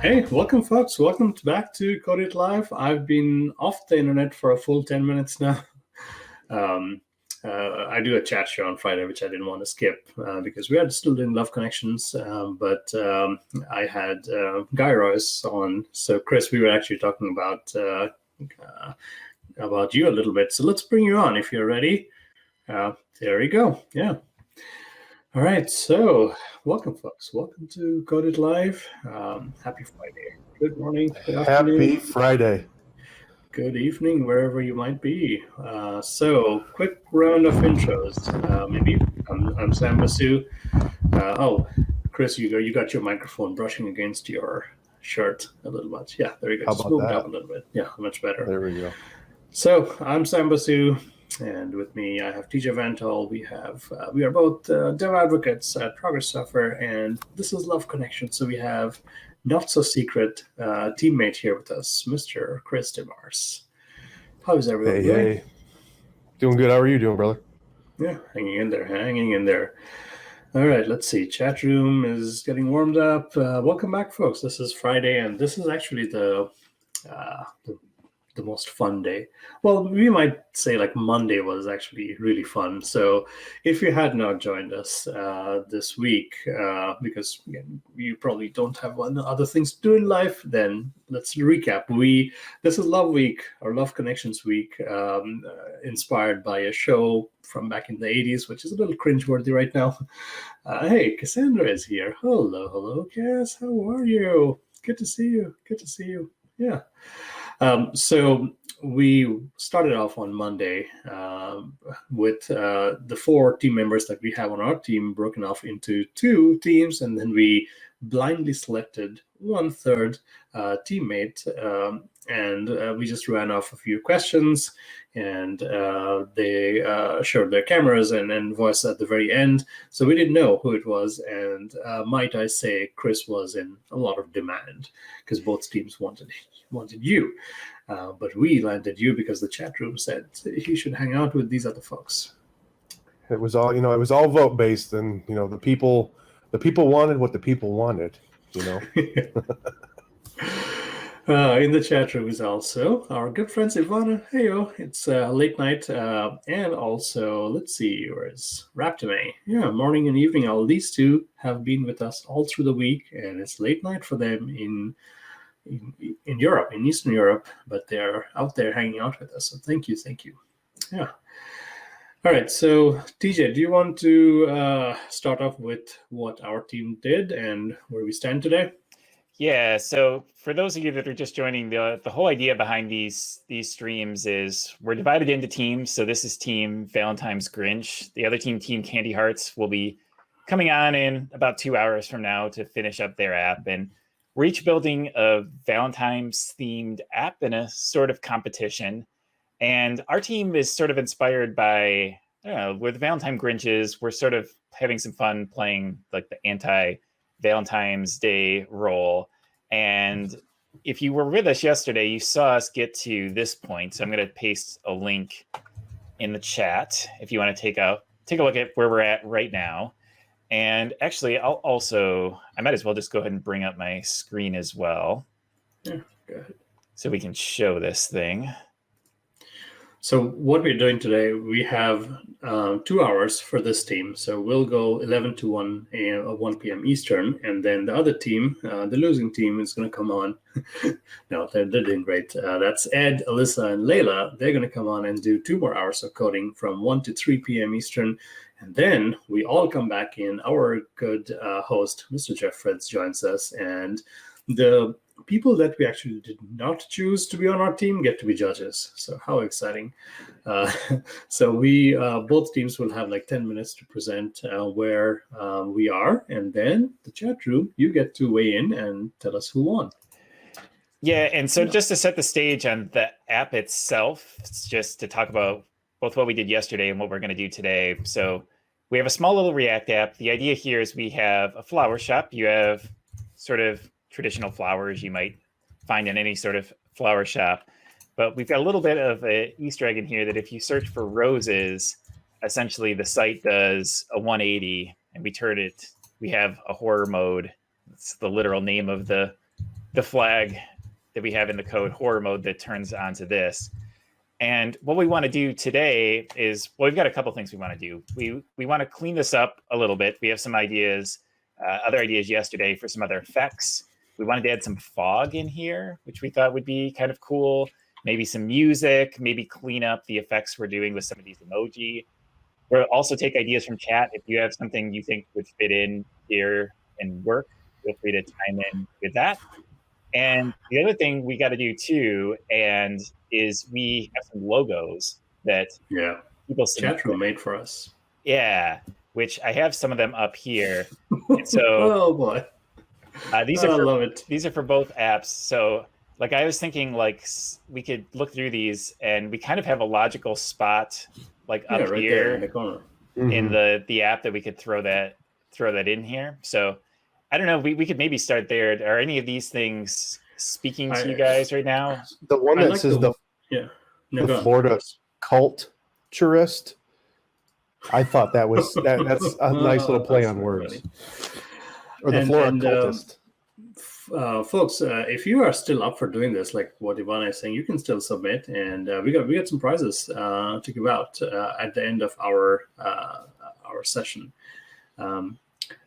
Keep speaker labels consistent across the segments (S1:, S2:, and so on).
S1: Hey, welcome, folks. Welcome back to Code It Live. I've been off the internet for a full 10 minutes now. Um, I do a chat show on Friday, which I didn't want to skip because we are still doing Love Connections. But I had Guy Royce on. So, Chris, we were actually talking about you a little bit. So let's bring you on if you're ready. There we go. Yeah. All right, so welcome, folks. Welcome to Code It Live. Happy Friday. Good morning, good afternoon.
S2: Happy Friday.
S1: Good evening, wherever you might be. So, quick round of intros. Maybe I'm Sam Basu. Chris, you got your microphone brushing against your shirt a little bit. Yeah, there you go. Just move it up a little bit. Yeah, much better.
S2: There we go.
S1: So, I'm Sam Basu. And with me, I have TJ VanToll. We are both dev advocates at Progress Software, and this is Love Connection. So we have not so secret teammate here with us, Mr. Chris DeMars. How is everyone doing?
S2: Hey, doing good. How are you doing, brother?
S1: Yeah, hanging in there. All right, let's see. Chat room is getting warmed up. Welcome back, folks. This is Friday, and this is actually the most fun day. Well, we might say like Monday was actually really fun. So if you had not joined us this week, because again, you probably don't have other things to do in life, then let's recap. This is Love Week or Love Connections Week, inspired by a show from back in the 80s, which is a little cringeworthy right now. Hey, Cassandra is here. Hello, Cass. How are you? Good to see you. Yeah. So we started off on Monday with the 4 team members that we have on our team broken off into 2 teams, and then we blindly selected 1/3 teammate, and we just ran off a few questions, and they showed their cameras and voice at the very end. So we didn't know who it was, and might I say, Chris was in a lot of demand because both teams wanted you. But we landed you because the chat room said he should hang out with these other folks.
S2: It was all vote based, and the people wanted what the people wanted.
S1: In the chat room is also our good friends Ivana. Heyo, it's late night, and also let's see, where's Raptime? Yeah, morning and evening. All these two have been with us all through the week, and it's late night for them in Europe, in Eastern Europe, but they're out there hanging out with us. So thank you. Yeah. All right. So TJ, do you want to start off with what our team did and where we stand today?
S3: Yeah. So for those of you that are just joining, the whole idea behind these streams is we're divided into teams. So this is Team Valentines Grinch. The other team Candy Hearts, will be coming on in about 2 hours from now to finish up their app, and we're each building a Valentine's themed app in a sort of competition. And our team is sort of inspired by, with Valentine Grinches, we're sort of having some fun playing like the anti-Valentine's Day role. And if you were with us yesterday, you saw us get to this point. So I'm going to paste a link in the chat if you want to take a look at where we're at right now. And actually, I might as well just go ahead and bring up my screen as well.
S1: Yeah, go ahead.
S3: So we can show this thing.
S1: So what we're doing today, we have 2 hours for this team. So we'll go 11 to 1 p.m. Eastern, and then the other team, the losing team, is going to come on. No, they're doing great. That's Ed, Alyssa, and Layla. They're going to come on and do 2 more hours of coding from 1 to 3 p.m. Eastern. And then we all come back in. Our good host, Mr. Jeff Fritz, joins us, and the people that we actually did not choose to be on our team get to be judges. So how exciting. So we both teams will have like 10 minutes to present where we are, and then the chat room, you get to weigh in and tell us who won.
S3: Yeah, and so just to set the stage on the app itself, it's just to talk about both what we did yesterday and what we're going to do today. So we have a small little React app. The idea here is we have a flower shop. You have sort of traditional flowers you might find in any sort of flower shop. But we've got a little bit of an Easter egg in here that if you search for roses, essentially the site does a 180, and we have a horror mode. It's the literal name of the the flag that we have in the code horror mode that turns onto this. And what we want to do today is, well, we've got a couple things we want to do. We want to clean this up a little bit. We have some ideas, other ideas yesterday for some other effects. We wanted to add some fog in here, which we thought would be kind of cool. Maybe some music, maybe clean up the effects we're doing with some of these emoji. We'll also take ideas from chat. If you have something you think would fit in here and work, feel free to chime in with that. And the other thing we got to do too, is we have some logos that people
S1: chat room made for us.
S3: Yeah, which I have some of them up here. And so,
S1: oh boy,
S3: these are for both apps. So, like, I was thinking, like, we could look through these, and we kind of have a logical spot, like up
S1: right
S3: here
S1: there in the corner
S3: in the app that we could throw that in here. So. I don't know. We could maybe start there. Are any of these things speaking to you guys right now?
S2: The one that says the Florida culturist. I thought that was that's a nice little play on words. Or the Florida cultist.
S1: Folks, if you are still up for doing this, like what Ivana is saying, you can still submit, and we got some prizes to give out at the end of our session.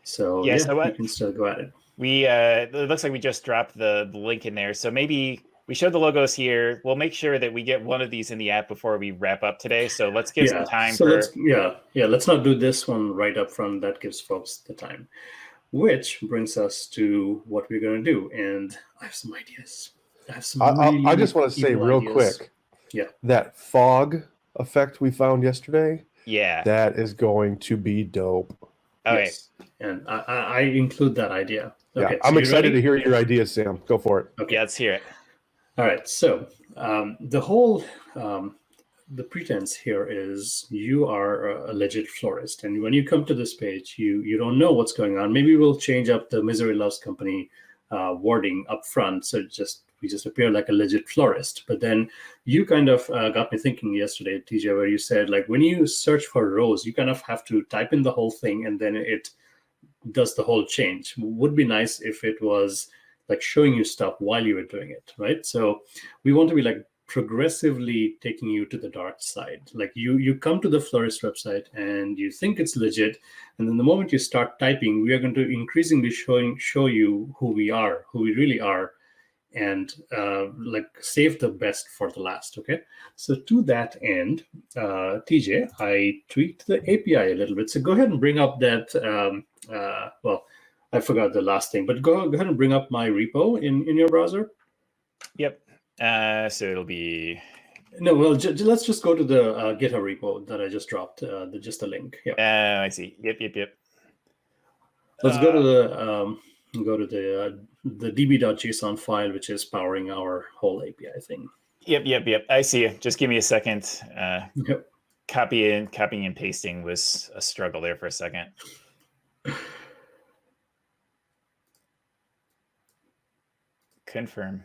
S1: So you can still go at it.
S3: It looks like we just dropped the link in there. So maybe we showed the logos here. We'll make sure that we get one of these in the app before we wrap up today. So let's give some time
S1: let's not do this one right up front. That gives folks the time. Which brings us to what we're going to do. And I have some ideas.
S2: I just want to say real quick.
S1: Yeah.
S2: That fog effect we found yesterday.
S3: Yeah.
S2: That is going to be dope.
S3: Okay.
S1: Yes. And I include that idea.
S2: Okay,
S1: yeah,
S2: I'm excited to hear your ideas, Sam. Go for it.
S3: Okay, let's hear it.
S1: All right. So the whole the pretense here is you are a legit florist, and when you come to this page, you don't know what's going on. Maybe we'll change up the Misery Loves Company wording up front, so we just appear like a legit florist. But then you kind of got me thinking yesterday, TJ, where you said, like, when you search for rose, you kind of have to type in the whole thing, and then it does the whole change. Would be nice if it was like showing you stuff while you were doing it, right? So we want to be like progressively taking you to the dark side. Like you come to the florist website and you think it's legit, and then the moment you start typing, we are going to increasingly show you who we really are, and like save the best for the last. Okay, so to that end, TJ, I tweaked the API a little bit. So go ahead and bring up that. Well, I forgot the last thing, but go ahead and bring up my repo in your browser.
S3: Yep. So it'll be.
S1: No, well, let's just go to the GitHub repo that I just dropped. Just the link. Yeah.
S3: I see. Yep.
S1: Let's go to the db.json file, which is powering our whole API thing.
S3: Yep. I see you. Just give me a second.
S1: Yep.
S3: Copying and pasting was a struggle there for a second. Confirm.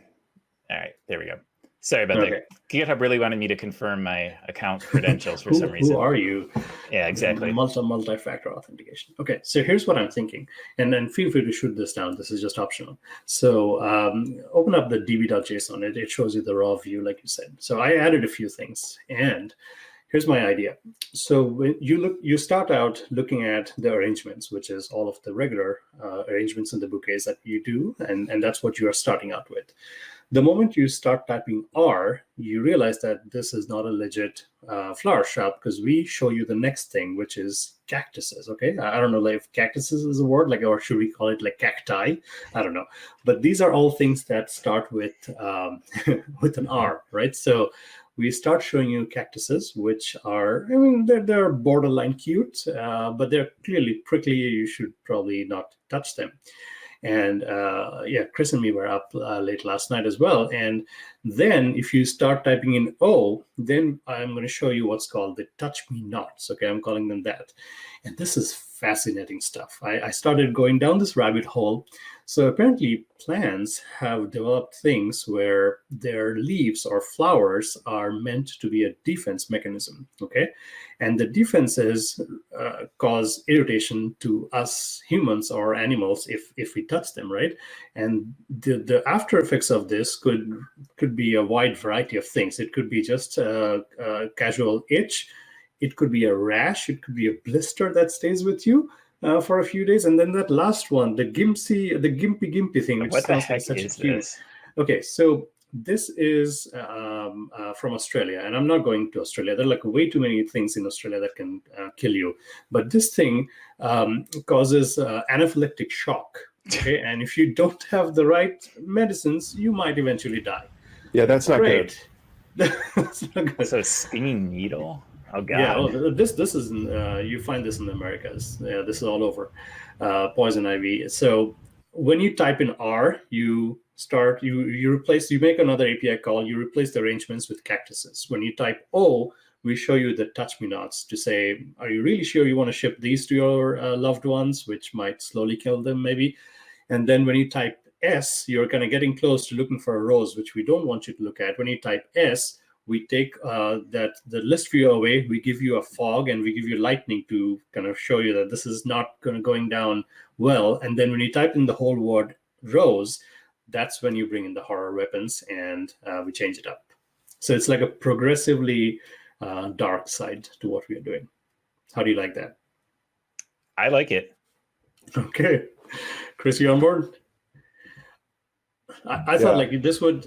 S3: All right, there we go. Sorry about that. GitHub really wanted me to confirm my account credentials for some reason.
S1: Who are you?
S3: Yeah, exactly.
S1: Multi-factor authentication. Okay, so here's what I'm thinking. And then feel free to shoot this down. This is just optional. So open up the db.json. It shows you the raw view, like you said. So I added a few things. And here's my idea. So when you start out looking at the arrangements, which is all of the regular arrangements in the bouquets that you do. And that's what you are starting out with. The moment you start typing R, you realize that this is not a legit flower shop, because we show you the next thing, which is cactuses. Okay, I don't know if cactuses is a word, like, or should we call it like cacti? I don't know. But these are all things that start with with an R, right? So we start showing you cactuses, which are, I mean, they're borderline cute, but they're clearly prickly. You should probably not touch them. And Chris and me were up late last night as well. And then if you start typing in O, then I'm going to show you what's called the touch me nots. Okay, I'm calling them that. And this is fascinating stuff. I started going down this rabbit hole. So apparently plants have developed things where their leaves or flowers are meant to be a defense mechanism, okay? And the defenses cause irritation to us humans or animals if we touch them, right? And the after effects of this could be a wide variety of things. It could be just a casual itch. It could be a rash. It could be a blister that stays with you for a few days. And then that last one, the gimpy thing, which
S3: what the
S1: sounds
S3: heck
S1: like such
S3: is
S1: a cute.
S3: this?
S1: Okay, so this is from Australia, and I'm not going to Australia. There are like way too many things in Australia that can kill you. But this thing causes anaphylactic shock. Okay, and if you don't have the right medicines, you might eventually die.
S2: Yeah, that's not good.
S1: That's not good.
S3: So a stinging needle. Oh god.
S1: Yeah, this is you find this in the Americas. Yeah, this is all over. Poison ivy. So when you type in R, you make another API call. You replace the arrangements with cactuses. When you type O, we show you the touch me nots to say, are you really sure you want to ship these to your loved ones, which might slowly kill them maybe? And then when you type S, you're kind of getting close to looking for a rose, which we don't want you to look at. When you type S, we take the list view away, we give you a fog, and we give you lightning to kind of show you that this is not going down well. And then when you type in the whole word rose, that's when you bring in the horror weapons, and we change it up. So it's like a progressively dark side to what we are doing. How do you like that?
S3: I like it.
S1: Okay. Chris, you on board? I thought like this would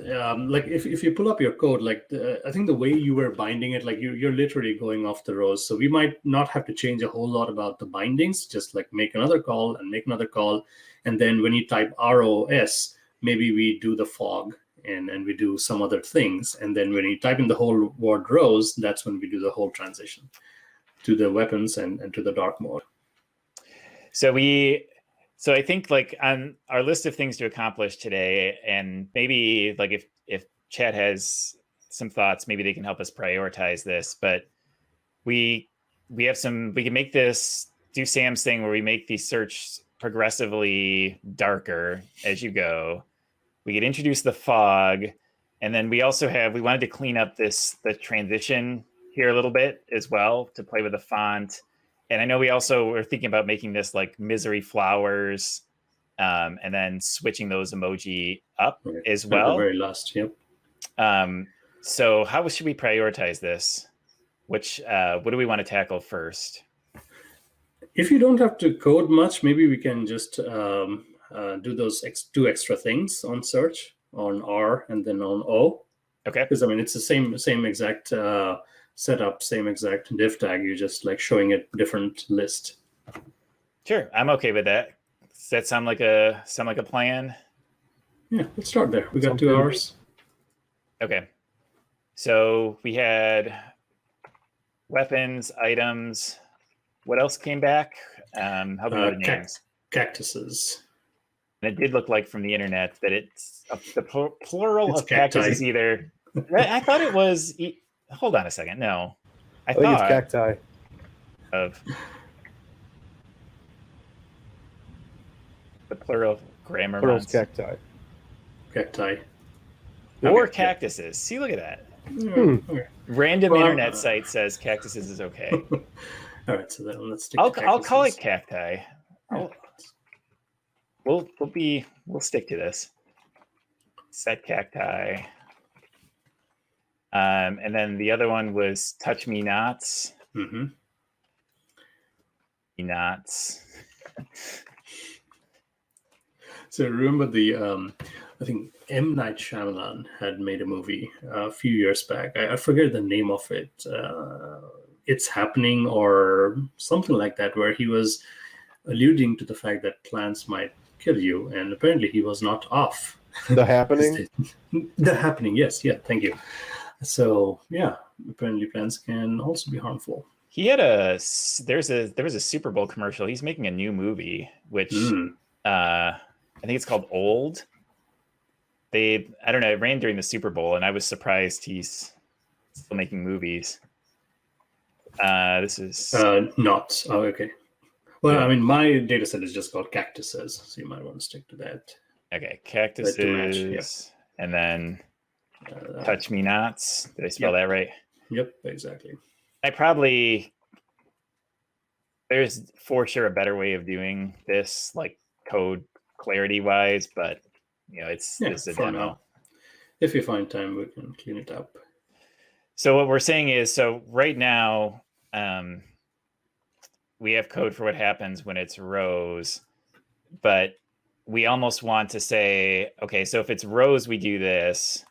S1: like if you pull up your code, like I think the way you were binding it, like you're literally going off the rows. So we might not have to change a whole lot about the bindings, just like make another call and make another call. And then when you type ROS, maybe we do the fog and we do some other things. And then when you type in the whole word rose, that's when we do the whole transition to the weapons and to the dark mode.
S3: So I think like on our list of things to accomplish today, and maybe like if Chad has some thoughts, maybe they can help us prioritize this. But we can make this, do Sam's thing where we make the search progressively darker as you go. We could introduce the fog, and then we wanted to clean up the transition here a little bit as well to play with the font. And I know we also were thinking about making this like misery flowers, and then switching those emoji up as well.
S1: The very last, yep.
S3: So how should we prioritize this? What do we want to tackle first?
S1: If you don't have to code much, maybe we can just do those two extra things on search, on R and then on O. Okay. Because I mean, it's the same exact setup, same exact div tag. You're just like showing it different list.
S3: Sure, I'm okay with that. Does that sound like a plan?
S1: Yeah, let's start there. We got 2 hours.
S3: Okay. So we had weapons, items. What else came back? How about the names?
S1: Cactuses.
S3: And it did look like from the internet that it's the plural
S1: it's
S3: of cactus is either. I thought it was. Hold on a second. No,
S2: I think it's cacti.
S3: Of the plural grammar.
S2: Plural's cacti.
S1: Cacti.
S3: Or cactuses. See, look at that.
S1: Okay.
S3: Random internet site says cactuses is okay.
S1: All right, so then let's stick.
S3: I'll call it cacti. We'll stick to this. Set cacti. And then the other one was touch me nots.
S1: Mm-hmm.
S3: Nots.
S1: So remember I think M. Night Shyamalan had made a movie a few years back. I forget the name of it. It's Happening or something like that, where he was alluding to the fact that plants might kill you, and apparently he was not off.
S2: The Happening?
S1: The Happening, yes. Yeah, thank you. So yeah, apparently plants can also be harmful.
S3: He had there was a Super Bowl commercial. He's making a new movie, which I think it's called Old. I don't know, it ran during the Super Bowl, and I was surprised he's still making movies. This is
S1: not. Oh, okay. Well, I mean, my data set is just called cactuses, so you might want to stick to that.
S3: Okay, cactuses, and then touch me nots. Did I spell that right?
S1: Yep, exactly.
S3: There's for sure a better way of doing this, like code clarity wise, but it's a demo.
S1: Now. If you find time, we can clean it up.
S3: So what we're saying is, right now, we have code for what happens when it's rows, but we almost want to say, okay, so if it's rows, we do this.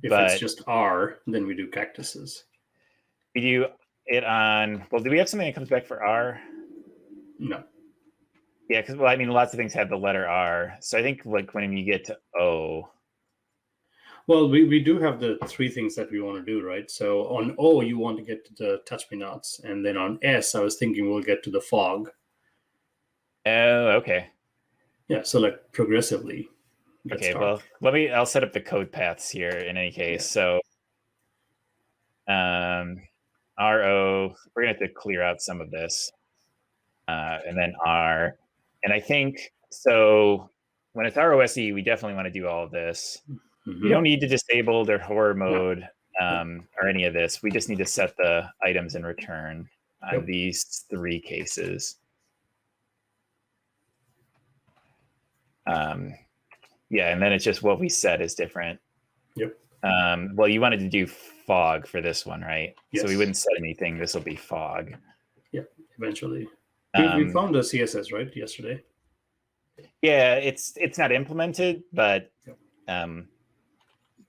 S1: If it's just R, then we do cactuses.
S3: We do it on, well, do we have something that comes back for R?
S1: No.
S3: Yeah, because, well, I mean, lots of things have the letter R. So I think like when you get to O.
S1: Well, we do have the three things that we want to do, right? So on O, you want to get to the touch me nots. And then on S, I was thinking we'll get to the fog.
S3: Oh, okay.
S1: Yeah, so like progressively.
S3: Okay, well, I'll set up the code paths here in any case. Yeah. So RO, we're going to have to clear out some of this. And then R. And I think, so when it's ROSE, we definitely want to do all of this. You don't need to disable their horror mode or any of this. We just need to set the items in return on these three cases. Yeah, and then it's just what we set is different.
S1: Yep.
S3: Well, you wanted to do fog for this one, right?
S1: Yes.
S3: So we wouldn't set anything. This will be fog.
S1: Yeah, eventually. We found the CSS, right, yesterday?
S3: Yeah, it's not implemented, but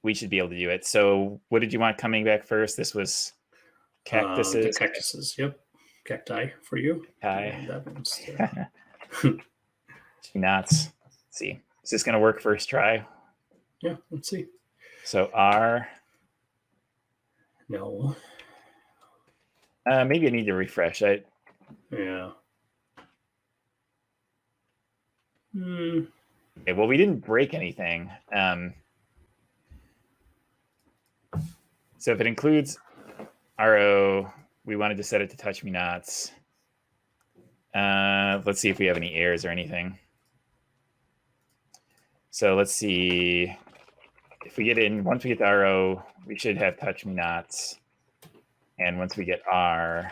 S3: we should be able to do it. So what did you want coming back first? This was cactuses?
S1: The cactuses, yep. Cacti for you.
S3: Cacti.
S1: That one's
S3: nuts. Let's see. Is this going to work first try?
S1: Yeah, let's see.
S3: So R.
S1: No.
S3: Maybe I need to refresh it.
S1: Yeah.
S3: Okay, well, we didn't break anything. So if it includes RO, we wanted to set it to touch me nots. Let's see if we have any errors or anything. So let's see if we get in, once we get to RO, we should have touch me nots. And once we get R,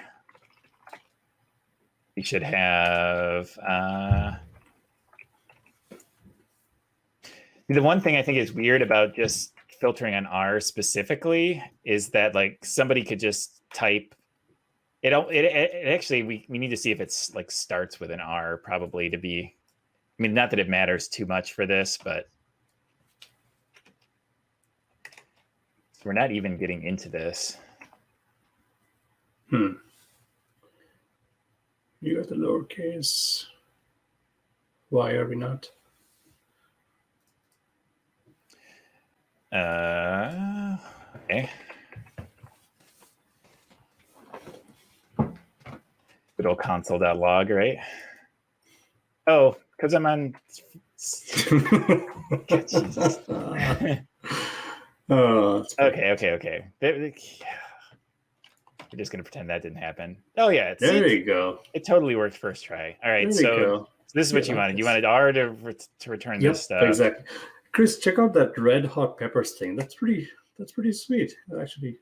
S3: we should have, the one thing I think is weird about just filtering on R specifically is that like somebody could just type it actually, we need to see if it's like starts with an R probably to be, I mean, not that it matters too much for this, but we're not even getting into this.
S1: You got the lowercase. Why are we not?
S3: Okay. Good old console.log, right? Oh, because I'm on. Jesus. Okay. We're just gonna pretend that didn't happen. Oh yeah,
S1: there you go.
S3: It totally worked first try. All right, so this is what you wanted. You wanted R to return this stuff.
S1: Exactly. Chris, check out that red hot peppers thing. That's pretty sweet. Actually,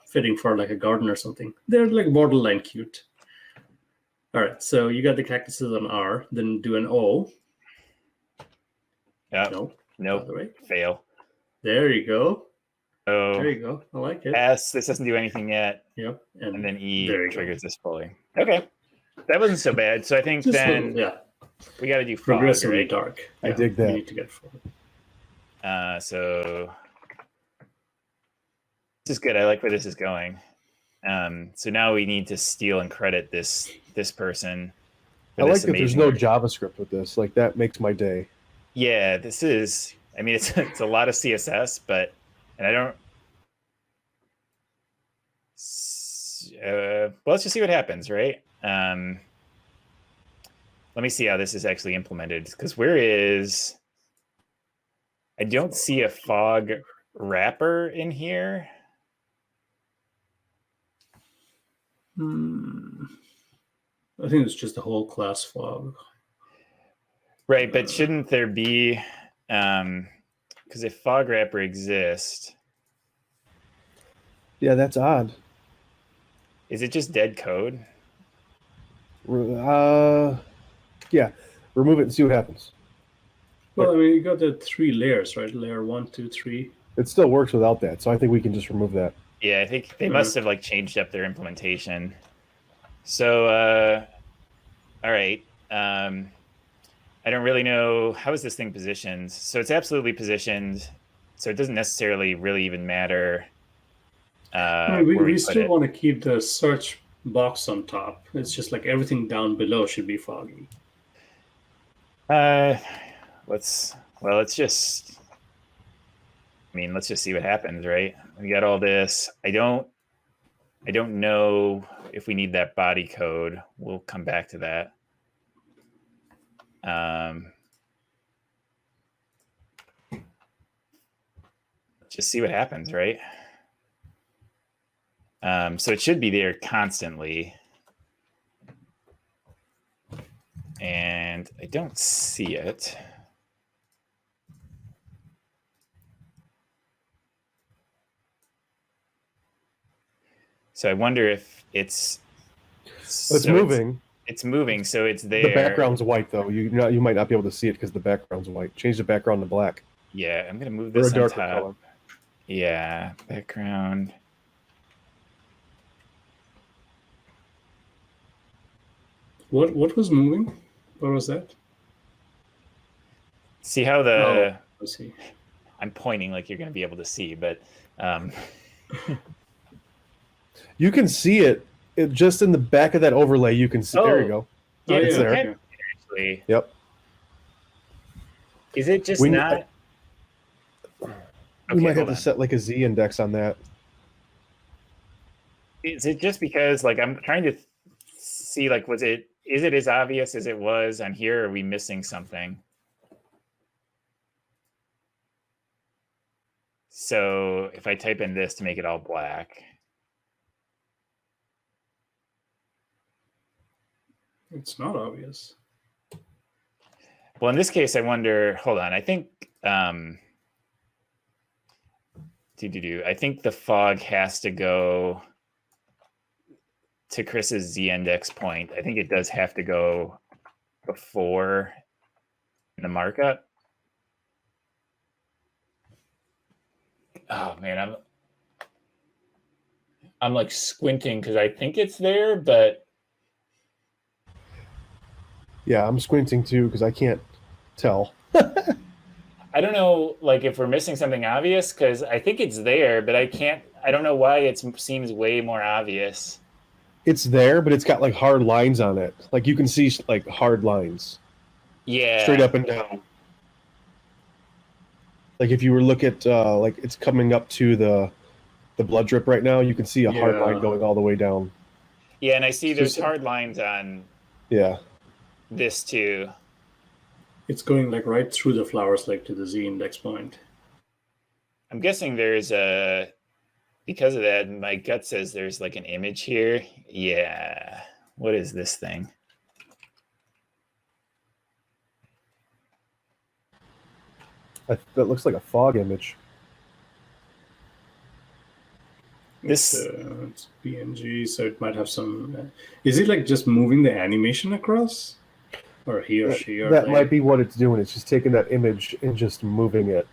S1: fitting for like a garden or something. They're like borderline cute. All right, so you got the cactuses on R. Then do an O.
S3: Yeah. Nope. Fail.
S1: There you go.
S3: Oh.
S1: There you go. I like it.
S3: S. This doesn't do anything yet.
S1: Yep.
S3: And then E triggers this fully. Okay. That wasn't so bad. So I think just then we got to do fog,
S1: progressively
S3: right?
S1: dark.
S2: I dig that.
S1: We need to get fog.
S3: So this is good. I like where this is going. So now we need to steal and credit this person.
S2: I like that there's no JavaScript with this. Like that makes my day.
S3: Yeah, this is. I mean, it's a lot of CSS, but I don't. Well, let's just see what happens, right? Let me see how this is actually implemented. Because I don't see a fog wrapper in here.
S1: I think it's just the whole class fog.
S3: Right, but shouldn't there be, because if fog wrapper exists...
S2: Yeah, that's odd.
S3: Is it just dead code?
S2: Yeah. Remove it and see what happens.
S1: Well, I mean, you got the 3 layers, right? Layer 1, 2, 3.
S2: It still works without that, so I think we can just remove that.
S3: Yeah, I think they must have like changed up their implementation. So, all right. I don't really know, how is this thing positioned? So it's absolutely positioned. So it doesn't necessarily really even matter.
S1: We still want to keep the search box on top. It's just like everything down below should be foggy.
S3: Let's just see what happens, right? We got all this. I don't know if we need that body code. We'll come back to that. Just see what happens, right? So it should be there constantly. And I don't see it. So I wonder if it's
S2: moving.
S3: It's moving, so it's there.
S2: The background's white, though. You might not be able to see it because the background's white. Change the background to black.
S3: Yeah, I'm gonna move this on top. Color. Yeah, background.
S1: What was moving? What was that?
S3: See how the...
S1: I see.
S3: I'm pointing like you're going to be able to see, but...
S2: You can see it just in the back of that overlay. You can see. Oh. There you go.
S3: Yeah,
S2: it's there.
S3: Actually.
S2: Yep.
S3: Is it just not...
S2: We might have to set like a Z index on that.
S3: Is it just because, like, I'm trying to see, like, is it as obvious as it was on here, or are we missing something? So if I type in this to make it all black.
S1: It's not obvious.
S3: Well, in this case, I wonder, hold on, I think, I think the fog has to go to Chris's Z-index point. I think it does have to go before the markup. Oh man, I'm like squinting because I think it's there, but
S2: yeah, I'm squinting too because I can't tell.
S3: I don't know, like, if we're missing something obvious, because I think it's there, but I don't know why it seems way more obvious.
S2: It's there, but it's got like hard lines on it. Like you can see like hard lines.
S3: Yeah.
S2: Straight up and down. Like if you were look at like it's coming up to the blood drip right now, you can see a hard line going all the way down.
S3: Yeah, and I see there's hard lines on
S1: this
S3: too.
S1: It's going like right through the flowers, like to the Z index point.
S3: I'm guessing there's because of that, my gut says there's like an image here. Yeah. What is this thing?
S2: That looks like a fog image.
S3: It's
S1: PNG, so it might have some... is it like just moving the animation across? Or he or she? Or
S2: that might be what it's doing. It's just taking that image and just moving it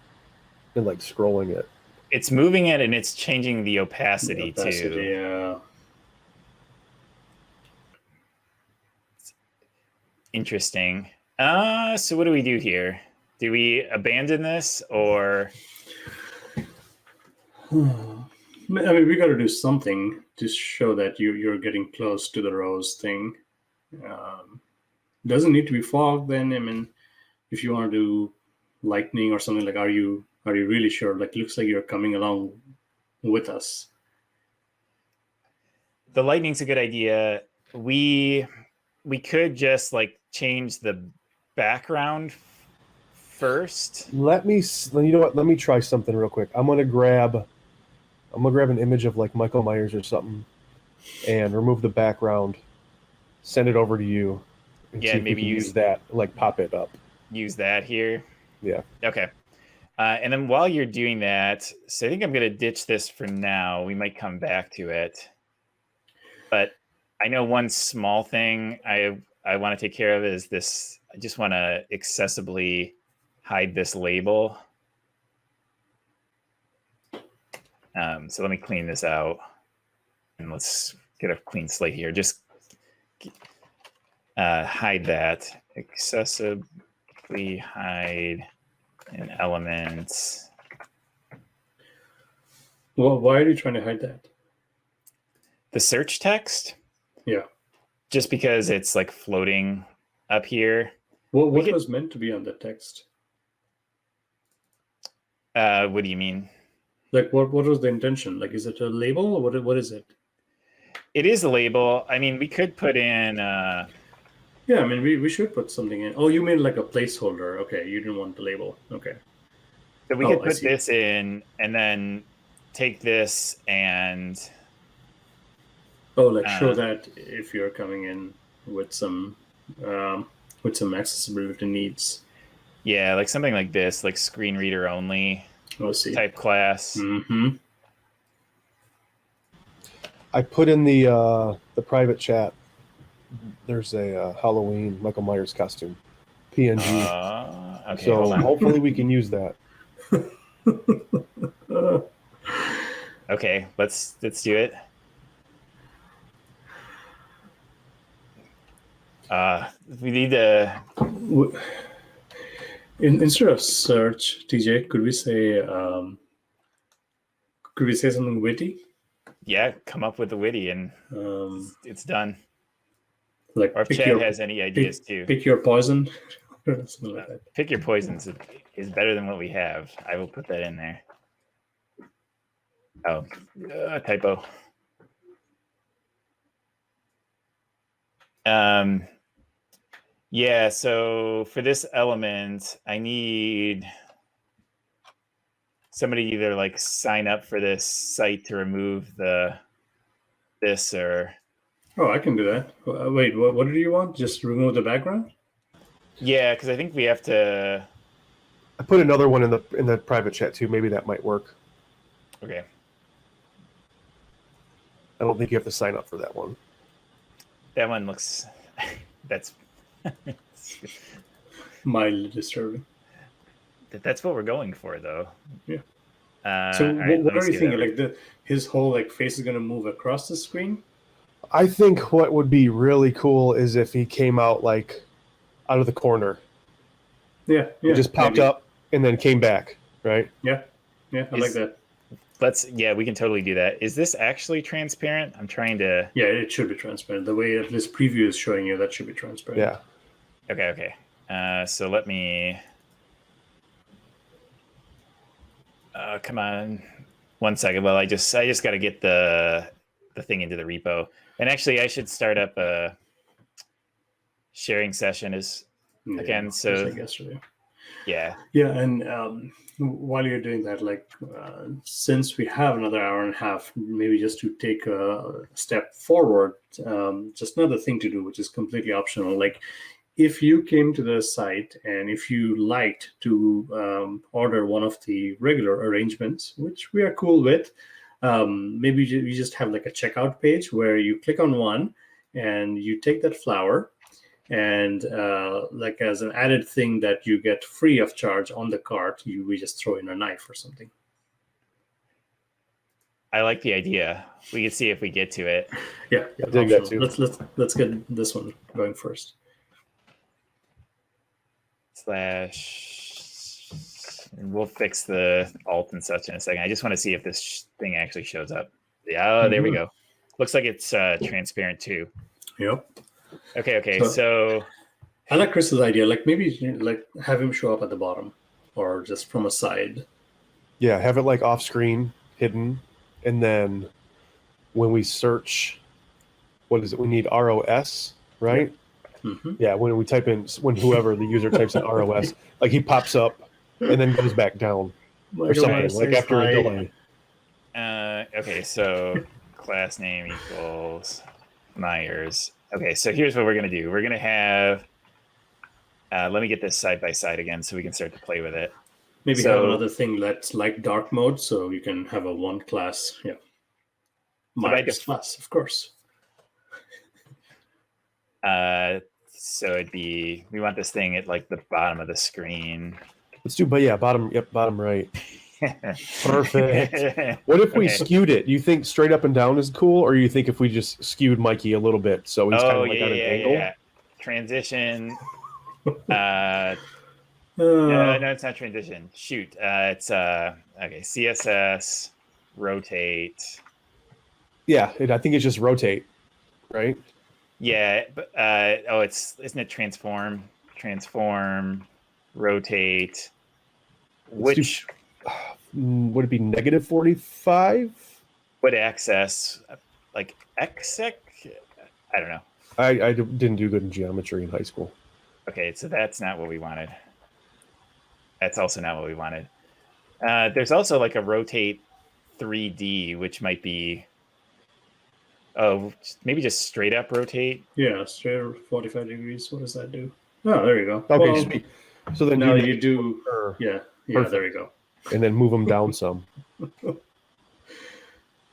S2: and like scrolling it.
S3: It's moving it and it's changing the opacity too.
S1: Yeah.
S3: Interesting. So what do we do here? Do we abandon this or?
S1: I mean, we got to do something to show that you're getting close to the rose thing. Doesn't need to be fog then. I mean, if you want to do lightning or something, like, are you really sure? Like, looks like you're coming along with us.
S3: The lightning's a good idea. We could just like change the background first.
S2: You know what? Let me try something real quick. I'm gonna grab an image of like Michael Myers or something and remove the background send it over to you. And
S3: Yeah,
S2: see if we
S3: maybe
S2: can
S3: use
S2: that, like pop it up.
S3: Use that here.
S2: Yeah.
S3: Okay. And then while you're doing that, so I think I'm going to ditch this for now. We might come back to it. But I know one small thing I want to take care of is this. I just want to accessibly hide this label. So let me clean this out. And let's get a clean slate here. Just hide that. Accessibly hide an element.
S1: Well, why are you trying to hide that?
S3: The search text?
S1: Yeah.
S3: Just because it's like floating up here.
S1: Well, what was meant to be on the text?
S3: What do you mean?
S1: Like, what was the intention? Like, is it a label or what is it?
S3: It is a label. I mean, we could put in...
S1: Yeah, I mean, we should put something in. Oh, you mean like a placeholder. Okay, you didn't want the label. Okay.
S3: So we could put this in and then take this and...
S1: Oh, like show that if you're coming in with some accessibility needs.
S3: Yeah, like something like this, like screen reader only type class.
S1: Mm-hmm.
S2: I put in the private chat. There's a Halloween Michael Myers costume, PNG.
S3: Okay,
S2: so hopefully we can use that.
S3: Okay, let's do it. We need to.
S1: Instead of search, TJ, could we say something witty?
S3: Yeah, come up with the witty, and it's done.
S1: Like,
S3: or if Chad has any ideas too.
S1: Pick your poison. Something like that.
S3: Pick your poisons is better than what we have. I will put that in there. Oh, typo. Yeah, so for this element, I need somebody to either like sign up for this site to remove this or...
S1: Oh, I can do that. Wait, what do you want? Just remove the background?
S3: Yeah, because I think we have to...
S2: I put another one in the private chat too. Maybe that might work.
S3: Okay.
S2: I don't think you have to sign up for that one.
S3: That one looks... That's...
S1: mildly disturbing.
S3: That's what we're going for, though.
S1: Yeah. So what are you thinking? Like his whole like face is going to move across the screen?
S2: I think what would be really cool is if he came out like out of the corner.
S1: Yeah.
S2: He just popped up and then came back, right?
S1: Yeah. I like that.
S3: We can totally do that. Is this actually transparent? I'm trying to...
S1: Yeah, it should be transparent. The way this preview is showing you, that should be transparent.
S2: Yeah.
S3: Okay. So let me... come on. 1 second. Well, I just got to get the thing into the repo. And actually, I should start up a sharing session again. So
S1: like yesterday.
S3: Yeah.
S1: Yeah, and while you're doing that, like since we have another hour and a half, maybe just to take a step forward, just another thing to do, which is completely optional. Like if you came to the site and if you liked to order one of the regular arrangements, which we are cool with, maybe you just have like a checkout page where you click on one and you take that flower, and like as an added thing that you get free of charge on the cart, we just throw in a knife or something.
S3: I like the idea. We can see if we get to it.
S1: Yeah,
S2: I dig that too.
S1: Let's get this one going first.
S3: / and we'll fix the alt and such in a second. I just want to see if this thing actually shows up. Yeah, there we go. Looks like it's transparent too.
S1: Yep.
S3: Okay. So
S1: I like Chris's idea. Like maybe like have him show up at the bottom or just from a side.
S2: Yeah, have it like off screen, hidden, and then when we search, what is it? We need ROS, right?
S1: Mm-hmm.
S2: Yeah, when whoever the user types in ROS, like he pops up and then goes back down or something, like after a delay.
S3: Okay, so class name equals Myers. Okay, so here's what we're going to do. We're going to have, let me get this side by side again so we can start to play with it.
S1: Maybe have another thing that's like dark mode, so you can have a one class. Yeah. Minus class, of course.
S3: So it'd be, we want this thing at like the bottom of the screen.
S2: Let's do, but yeah, bottom right. Perfect. What if we skewed it? You think straight up and down is cool, or you think if we just skewed Mikey a little bit so he's kind of like on an angle? Yeah.
S3: Transition. No, it's not transition. Shoot. It's okay. CSS, rotate.
S2: Yeah, I think it's just rotate, right?
S3: Yeah, but isn't it transform? Transform, rotate. Which
S2: would it be -45?
S3: What access? Like exec? I don't know.
S2: I didn't do good in geometry in high school.
S3: Okay, so that's not what we wanted. That's also not what we wanted. There's also like a rotate 3D, which might be maybe just straight up rotate.
S1: Yeah, straight up 45 degrees. What does that do? Oh, there you go.
S2: Okay, well, sweet. So then
S1: now you do. Yeah, perfect. There you go.
S2: And then move them down some.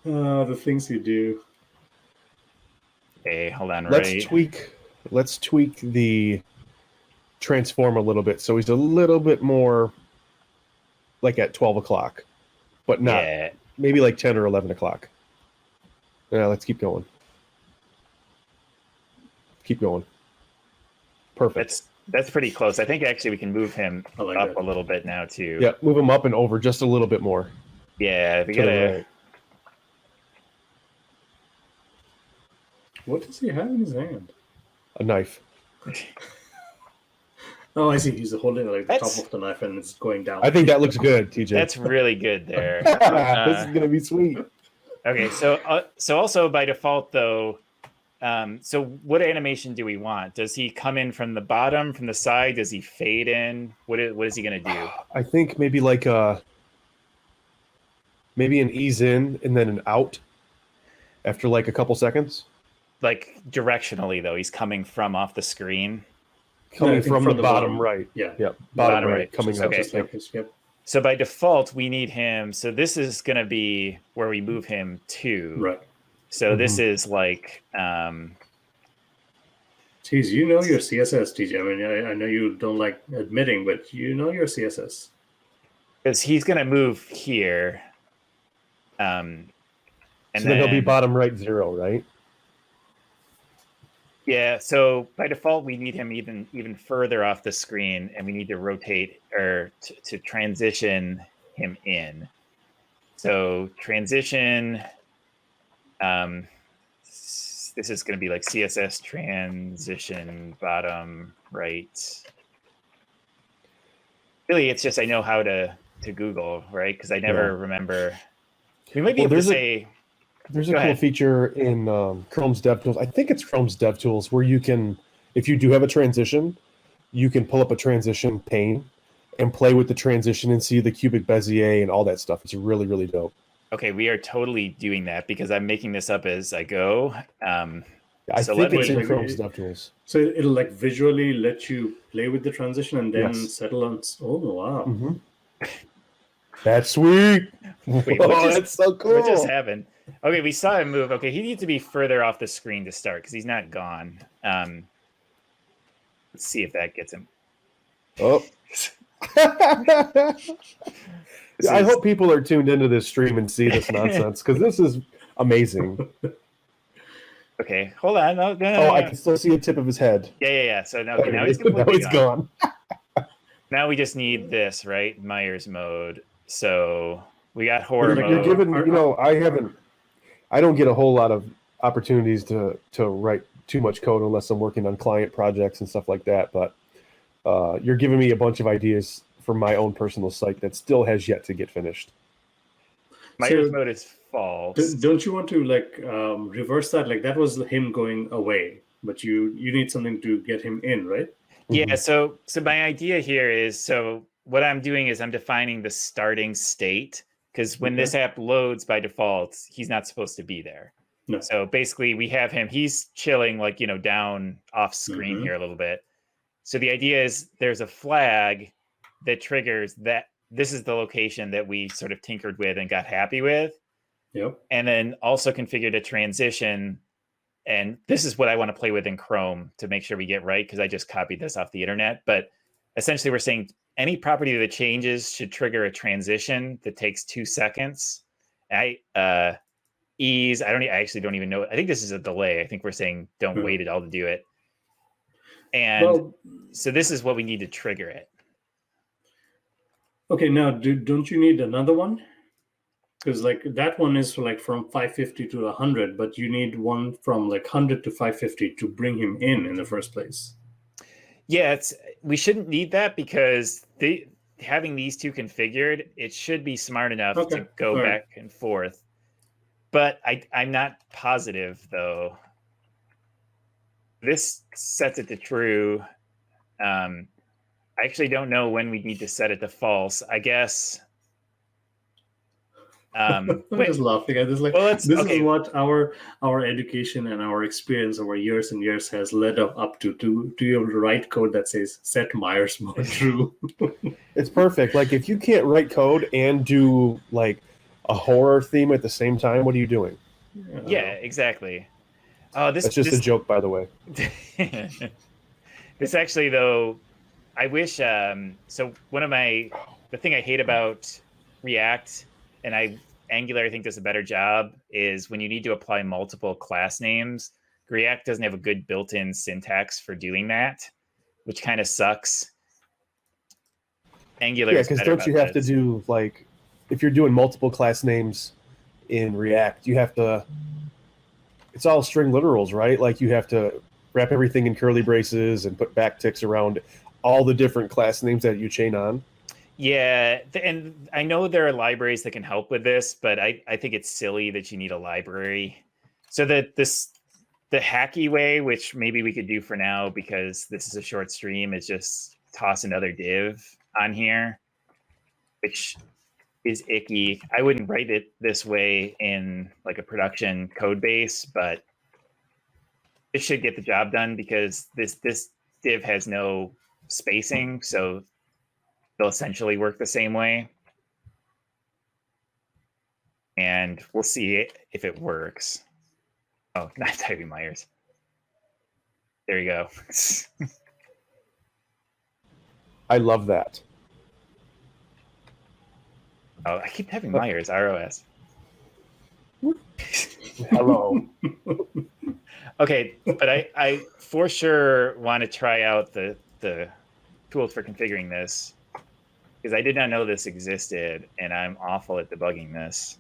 S1: The things you do.
S3: Okay, hold on.
S2: Let's tweak the transform a little bit, so he's a little bit more like at 12 o'clock, but not maybe like 10 or 11 o'clock. Yeah, let's keep going. Keep going. Perfect.
S3: That's pretty close. I think actually we can move him up a little bit now too.
S2: Yeah, move him up and over just a little bit more.
S3: Yeah, we gotta.
S1: What does he have in his hand?
S2: A knife.
S1: Oh, I see. He's holding like the top of the knife and it's going down.
S2: I think that looks good, TJ.
S3: That's really good there.
S2: This is gonna be sweet.
S3: Okay, so also by default though, so what animation do we want? Does he come in from the bottom, from the side? Does he fade in? What is he gonna do?
S2: I think maybe like maybe an ease in and then an out after like a couple seconds.
S3: Like directionally though, he's coming from off the screen.
S2: Coming from the bottom right.
S1: Yeah.
S2: Bottom right. Coming up.
S1: Yep.
S3: So by default, we need him. So this is going to be where we move him to.
S1: Right.
S3: So this is like.
S1: Geez, you know your CSS, TJ. I mean, I know you don't like admitting, but you know your CSS.
S3: Because he's going to move here. And
S2: so then he'll be bottom right 0, right?
S3: Yeah, so by default, we need him even further off the screen, and we need to rotate or to transition him in. So transition, this is going to be like CSS transition bottom right. Really, it's just I know how to Google, right? Because I never remember. We might be able to say...
S2: There's a cool feature in Chrome's DevTools. I think it's Chrome's DevTools where you can, if you do have a transition, you can pull up a transition pane and play with the transition and see the cubic Bezier and all that stuff. It's really, really dope.
S3: Okay, we are totally doing that because I'm making this up as I go.
S2: I think it's in Chrome's DevTools.
S1: So it'll like visually let you play with the transition and then settle on. Oh, wow.
S2: Mm-hmm. That's sweet.
S3: Wait, that's so cool. What just happened? Okay, we saw him move. Okay, he needs to be further off the screen to start because he's not gone. Let's see if that gets him.
S2: Oh. I hope people are tuned into this stream and see this nonsense because this is amazing.
S3: Okay, hold on. No.
S2: I can still see the tip of his head.
S3: Yeah. So now he's
S2: gone.
S3: Now we just need this, right? Myers mode. So we got horror mode.
S2: You're given, I don't get a whole lot of opportunities to write too much code unless I'm working on client projects and stuff like that. But you're giving me a bunch of ideas for my own personal site that still has yet to get finished.
S3: Myers mode is false.
S1: Don't you want to reverse that? Like that was him going away, but you need something to get him in, right?
S3: Yeah. So my idea here is what I'm doing is I'm defining the starting state because when this app loads by default, he's not supposed to be there.
S1: No.
S3: So basically we have him, he's chilling like, down off screen here a little bit. So the idea is there's a flag that triggers that this is the location that we sort of tinkered with and got happy with.
S1: Yep.
S3: And then also configured a transition. And this is what I want to play with in Chrome to make sure we get right, because I just copied this off the internet. But essentially we're saying any property that changes should trigger a transition that takes 2 seconds. Ease, I actually don't even know. I think this is a delay. I think we're saying don't wait at all to do it. And so this is what we need to trigger it.
S1: Okay, now don't you need another one? Because like that one is like from 550 to 100, but you need one from like 100 to 550 to bring him in the first place.
S3: Yeah, we shouldn't need that, because having these two configured, it should be smart enough to go back and forth. But I'm not positive, though. This sets it to true. I actually don't know when we need to set it to false. I guess.
S1: I'm just laughing at this. Like, this is what our education and our experience over years and years has led up to be able to write code that says set Myers mode true.
S2: It's perfect. Like, if you can't write code and do like a horror theme at the same time, what are you doing?
S3: Yeah, exactly. Oh,
S2: that's just a joke, by the way.
S3: This actually, though, I wish. So the thing I hate about React, and Angular, I think, does a better job, is when you need to apply multiple class names. React doesn't have a good built-in syntax for doing that, which kind of sucks. Angular,
S2: because don't you have to do, like, if you're doing multiple class names in React, you have to. It's all string literals, right? Like, you have to wrap everything in curly braces and put backticks around all the different class names that you chain on.
S3: Yeah, and I know there are libraries that can help with this, but I think it's silly that you need a library. So the hacky way, which maybe we could do for now because this is a short stream, is just toss another div on here, which is icky. I wouldn't write it this way in like a production code base, but it should get the job done because this div has no spacing, so they'll essentially work the same way. And we'll see if it works. Oh, not typing Myers. There you go.
S2: I love that.
S3: Oh, I keep typing Myers, ROS.
S2: Hello.
S3: Okay, but I for sure want to try out the tools for configuring this, because I did not know this existed, and I'm awful at debugging this.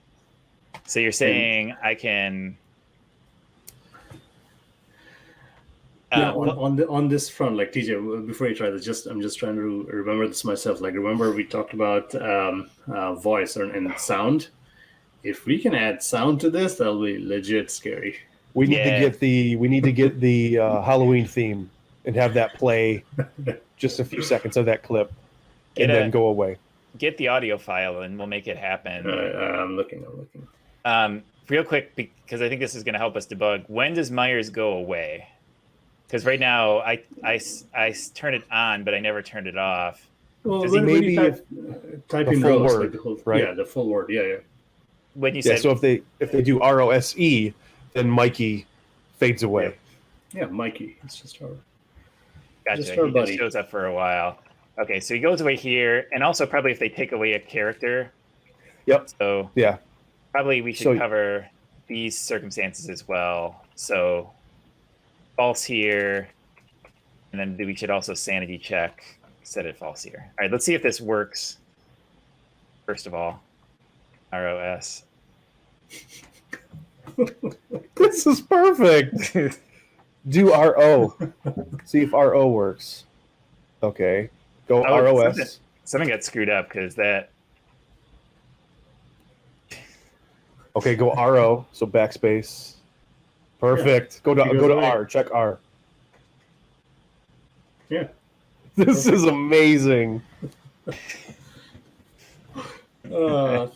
S3: So you're saying I can...
S1: on this front, like TJ, before you try this, I'm just trying to remember this myself. Like, remember we talked about voice and sound. If we can add sound to this, that'll be legit scary.
S2: We need to get the Halloween theme and have that play just a few seconds of that clip, and then go away.
S3: Get the audio file, and we'll make it happen.
S1: I'm looking.
S3: Real quick, because I think this is going to help us debug. When does Myers go away? Because right now I turn it on, but I never turned it off.
S1: Well, maybe type in
S2: full
S1: rows,
S2: word,
S1: like the whole,
S2: right?
S1: Yeah, the full word. Yeah.
S3: When you said,
S2: so if they do ROSE, then Mikey fades away.
S1: Yeah, Mikey. It's just our.
S3: Gotcha.
S1: Just our buddy.
S3: Just shows up for a while. Okay, so he goes away here, and also probably if they take away a character.
S2: Yep.
S3: So
S2: yeah,
S3: probably we should cover these circumstances as well. So false here, and then we should also sanity check, set it false here. All right, let's see if this works. First of all, ROS.
S2: This is perfect. Do RO. See if RO works. Okay. Go ROS.
S3: Something got screwed up because that.
S2: Okay, go RO. So backspace. Perfect. Yeah. Go to R. Check R.
S1: Yeah.
S2: This is amazing.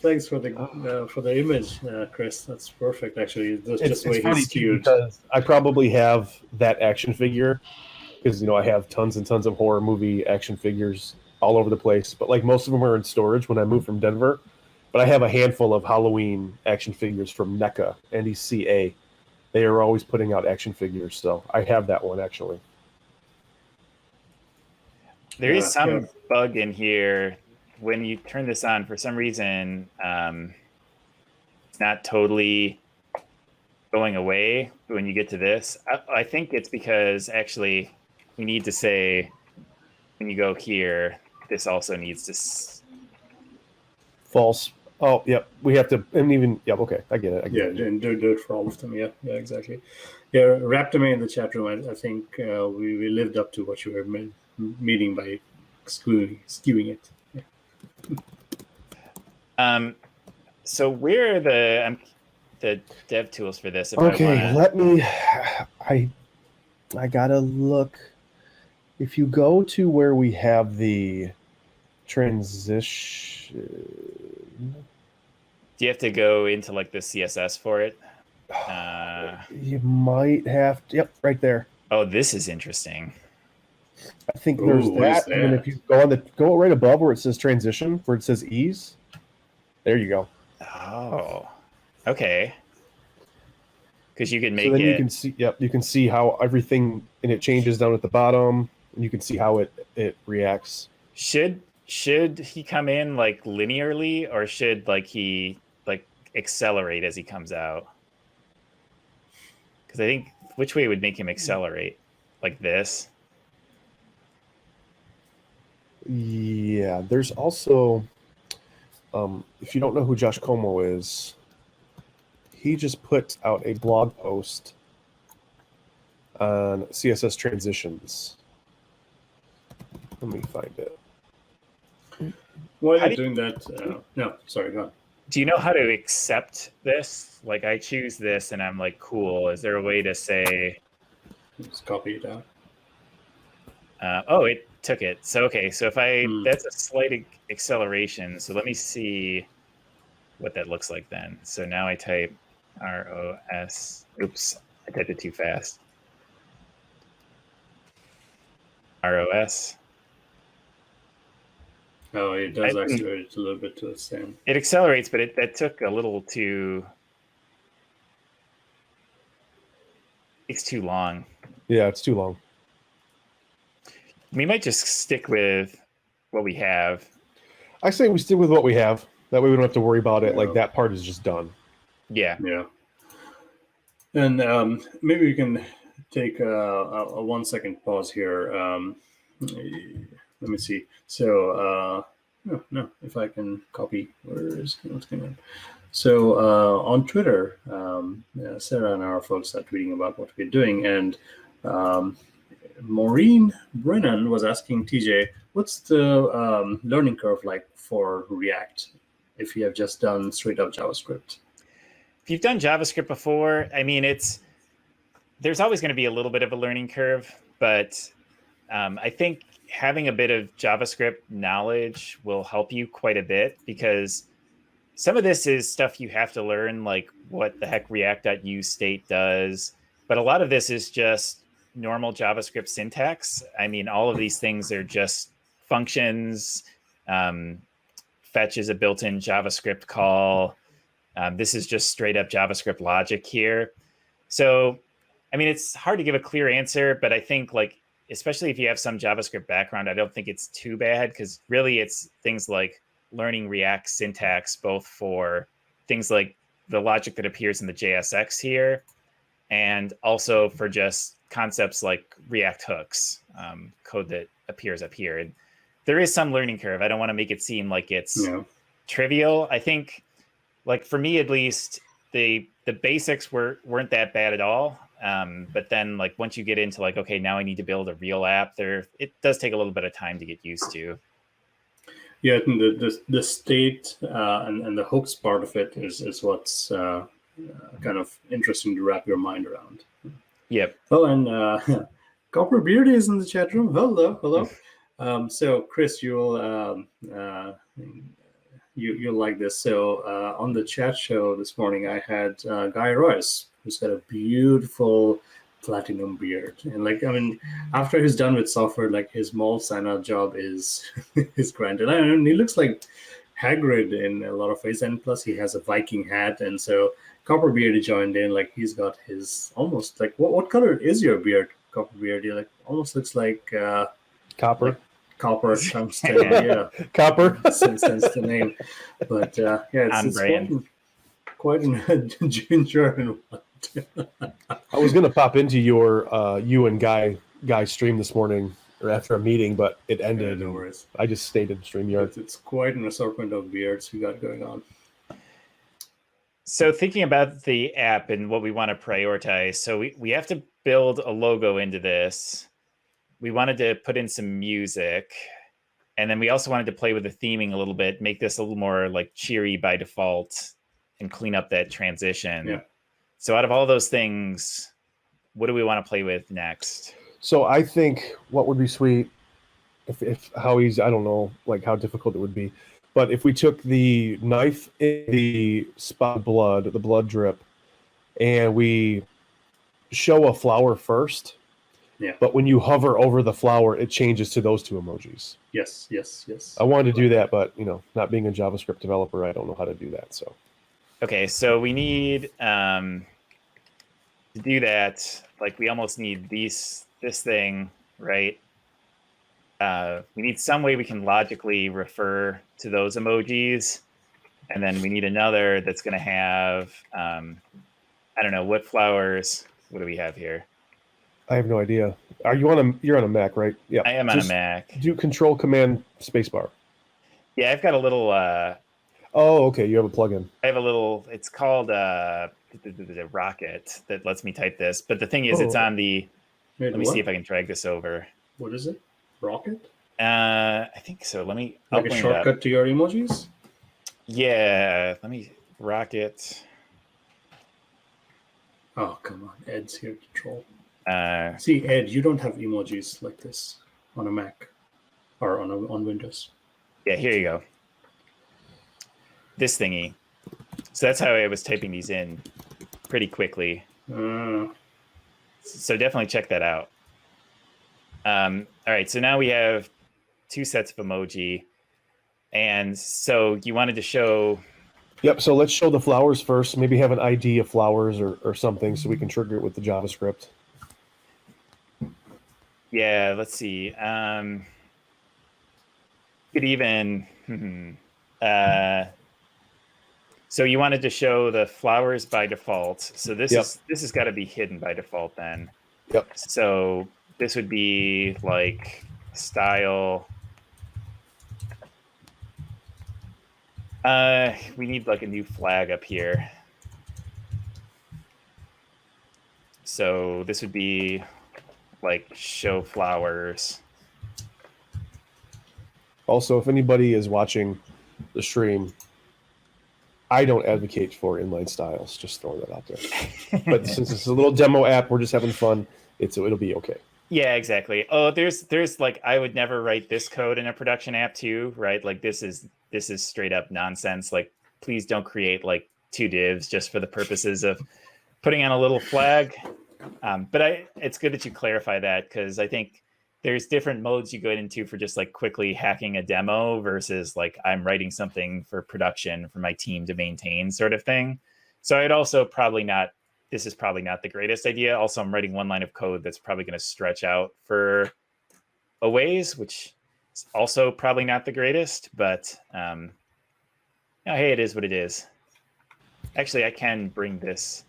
S1: Thanks for the image, Chris. That's perfect. Actually, that's just the way
S2: funny
S1: he's skewed.
S2: because I probably have that action figure because I have tons and tons of horror movie action figures all over the place. But like most of them are in storage when I moved from Denver. But I have a handful of Halloween action figures from NECA, NECA. They are always putting out action figures, so I have that one actually.
S3: There is some bug in here when you turn this on. For some reason, it's not totally going away when you get to this. I think it's because actually we need to say when you go here, this also needs to
S2: false. Oh, yep. We have to, and even okay. I get it.
S1: And do it for all of them. Yeah, exactly. Yeah, Raptome in the chat room. I think we lived up to what you were meaning by skewing it.
S3: Yeah. So where are the dev tools for this?
S2: Let me. I gotta look. If you go to where we have the transition,
S3: do you have to go into like the CSS for it?
S2: You might have to, yep, right there.
S3: Oh, this is interesting.
S2: I think there's that. And then if you go right above where it says transition, where it says ease, there you go.
S3: Oh, okay. Because you can make
S2: you can see, you can see how everything, and it changes down at the bottom, and you can see how it reacts.
S3: Should he come in like linearly, or should he accelerate as he comes out? Because I think which way would make him accelerate? Like this?
S2: Yeah, there's also, if you don't know who Josh Como is, he just put out a blog post on CSS transitions. Let me find it.
S1: Why are you doing that? No, sorry, go on.
S3: Do you know how to accept this? Like, I choose this and I'm like, cool. Is there a way to say...
S1: Just copy it out.
S3: Oh, it took it. So, okay. So if that's a slight acceleration. So let me see what that looks like then. So now I type ROS. Oops, I typed it too fast. ROS.
S1: Oh, it does accelerate a little bit to the same.
S3: It accelerates, but that took a little too... It's too long.
S2: Yeah, it's too long.
S3: We might just stick with what we have.
S2: I say we stick with what we have. That way we don't have to worry about it. Like, that part is just done.
S3: Yeah.
S1: Yeah. And maybe we can take a 1 second pause here. Let me see. So, no, if I can copy, what's going on? So on Twitter, Sarah and our folks are tweeting about what we're doing, and Maureen Brennan was asking TJ, what's the learning curve like for React if you have just done straight up JavaScript?
S3: If you've done JavaScript before, I mean, there's always going to be a little bit of a learning curve, but I think having a bit of JavaScript knowledge will help you quite a bit, because some of this is stuff you have to learn, like what the heck React.useState does. But a lot of this is just normal JavaScript syntax. I mean, all of these things are just functions. Fetch is a built-in JavaScript call. This is just straight up JavaScript logic here. So, I mean, it's hard to give a clear answer, but I think especially if you have some JavaScript background, I don't think it's too bad, because really it's things like learning React syntax, both for things like the logic that appears in the JSX here, and also for just concepts like React hooks, code that appears up here. And there is some learning curve. I don't want to make it seem like it's trivial. I think, for me at least, the basics weren't that bad at all. But then once you get into okay, now I need to build a real app, it does take a little bit of time to get used to.
S1: Yeah, and the state and the hooks part of it is what's kind of interesting to wrap your mind around.
S3: Yep.
S1: Oh, and Copper Beardy is in the chat room. Hello. So Chris, you'll you'll like this. So on the chat show this morning, I had Guy Royce, who's got a beautiful platinum beard, and like I mean, after he's done with software, like his mall Santa job is is granted. I mean, he looks like Hagrid in a lot of ways, and plus he has a Viking hat, and so Copperbeard joined in. Like he's got his almost like what color is your beard, Copperbeard? You like almost looks like
S2: Copper.
S1: like copper tungsten. Yeah,
S2: Copper.
S1: since the name, but yeah, it's quite a ginger and white.
S2: I was gonna pop into your you and Guy stream this morning or after a meeting, but it ended.
S1: Yeah, no worries.
S2: I just stayed in StreamYard.
S1: It's quite an assortment of beards we got going on.
S3: So thinking about the app and what we want to prioritize, so we have to build a logo into this. We wanted to put in some music, and then we also wanted to play with the theming a little bit, make this a little more like cheery by default, and clean up that transition.
S1: Yeah.
S3: So out of all those things, what do we want to play with next?
S2: So I think what would be sweet, if how easy, I don't know, like how difficult it would be, but if we took the knife in the spot of blood, the blood drip, and we show a flower first.
S1: Yeah.
S2: But when you hover over the flower, it changes to those two emojis.
S1: Yes.
S2: I wanted to do that, but not being a JavaScript developer, I don't know how to do that. So.
S3: Okay, so we need to do that. Like we almost need this thing, right? We need some way we can logically refer to those emojis, and then we need another that's going to have I don't know what flowers. What do we have here?
S2: I have no idea. You're on a Mac, right? Yeah.
S3: I am on a Mac.
S2: Do Control Command Spacebar.
S3: Yeah, I've got a little.
S2: Oh, okay. You have a plugin.
S3: I have a little. It's called the Rocket that lets me type this. But the thing is, it's on the. Let me see if I can drag this over.
S1: What is it? Rocket?
S3: I think so. Let me.
S1: Like a shortcut to your emojis?
S3: Yeah. Let me Rocket.
S1: Oh, come on. Ed's here, Control.
S3: See,
S1: Ed, you don't have emojis like this on a Mac or on Windows.
S3: Yeah, here you go. This thingy. So that's how I was typing these in pretty quickly. So definitely check that out. All right, so now we have two sets of emoji. And so you wanted to show...
S2: Yep, so let's show the flowers first. Maybe have an ID of flowers or something so we can trigger it with the JavaScript.
S3: Yeah, let's see. Could even... so you wanted to show the flowers by default. So this has got to be hidden by default then.
S2: Yep.
S3: So this would be like style. We need like a new flag up here. So this would be like show flowers.
S2: Also, if anybody is watching the stream, I don't advocate for inline styles. Just throwing that out there. But since it's a little demo app, we're just having fun. It'll be okay.
S3: Yeah, exactly. Oh, there's like I would never write this code in a production app too, right? Like this is straight up nonsense. Like please don't create like two divs just for the purposes of putting on a little flag. But it's good that you clarify that because I think there's different modes you go into for just like quickly hacking a demo versus like I'm writing something for production for my team to maintain sort of thing. So I'd also this is probably not the greatest idea. Also, I'm writing one line of code that's probably going to stretch out for a ways, which is also probably not the greatest, but hey, it is what it is. Actually, I can bring this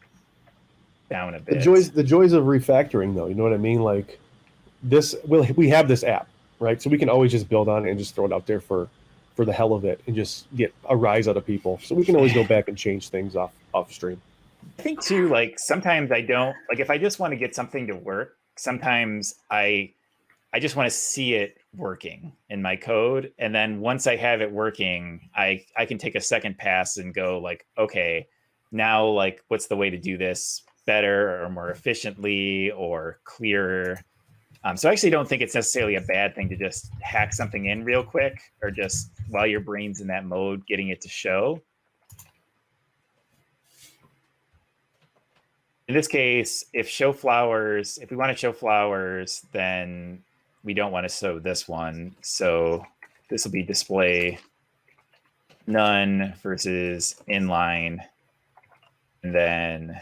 S3: down a bit.
S2: The joys of refactoring, though, you know what I mean? Like this, we have this app, right? So we can always just build on it and just throw it out there for the hell of it and just get a rise out of people. So we can always go back and change things off stream.
S3: I think too, like sometimes I don't like if I just want to get something to work, sometimes I just want to see it working in my code. And then once I have it working, I can take a second pass and go like, okay, now like what's the way to do this better or more efficiently or clearer? So I actually don't think it's necessarily a bad thing to just hack something in real quick, or just while your brain's in that mode, getting it to show. In this case, if we want to show flowers, then we don't want to show this one. So this will be display none versus inline, and then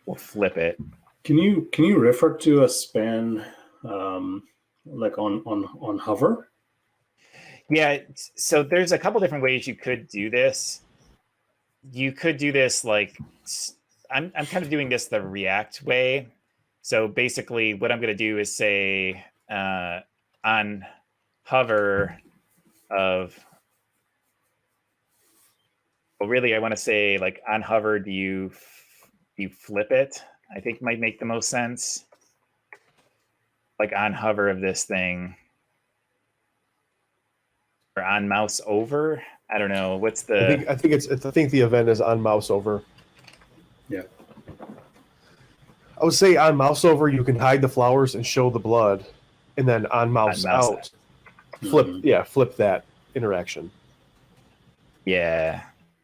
S3: we'll flip it.
S1: Can you refer to a span like on hover?
S3: Yeah, so there's a couple different ways you could do this. You could do this like, I'm kind of doing this the React way. So basically what I'm going to do is say on hover of, well, really I want to say like on hover, do you flip it? I think might make the most sense. Like on hover of this thing, or on mouse over. I don't know. What's the?
S2: I think the event is on mouse over.
S1: Yeah.
S2: I would say on mouse over, you can hide the flowers and show the blood, and then on mouse out, flip that interaction.
S3: Yeah.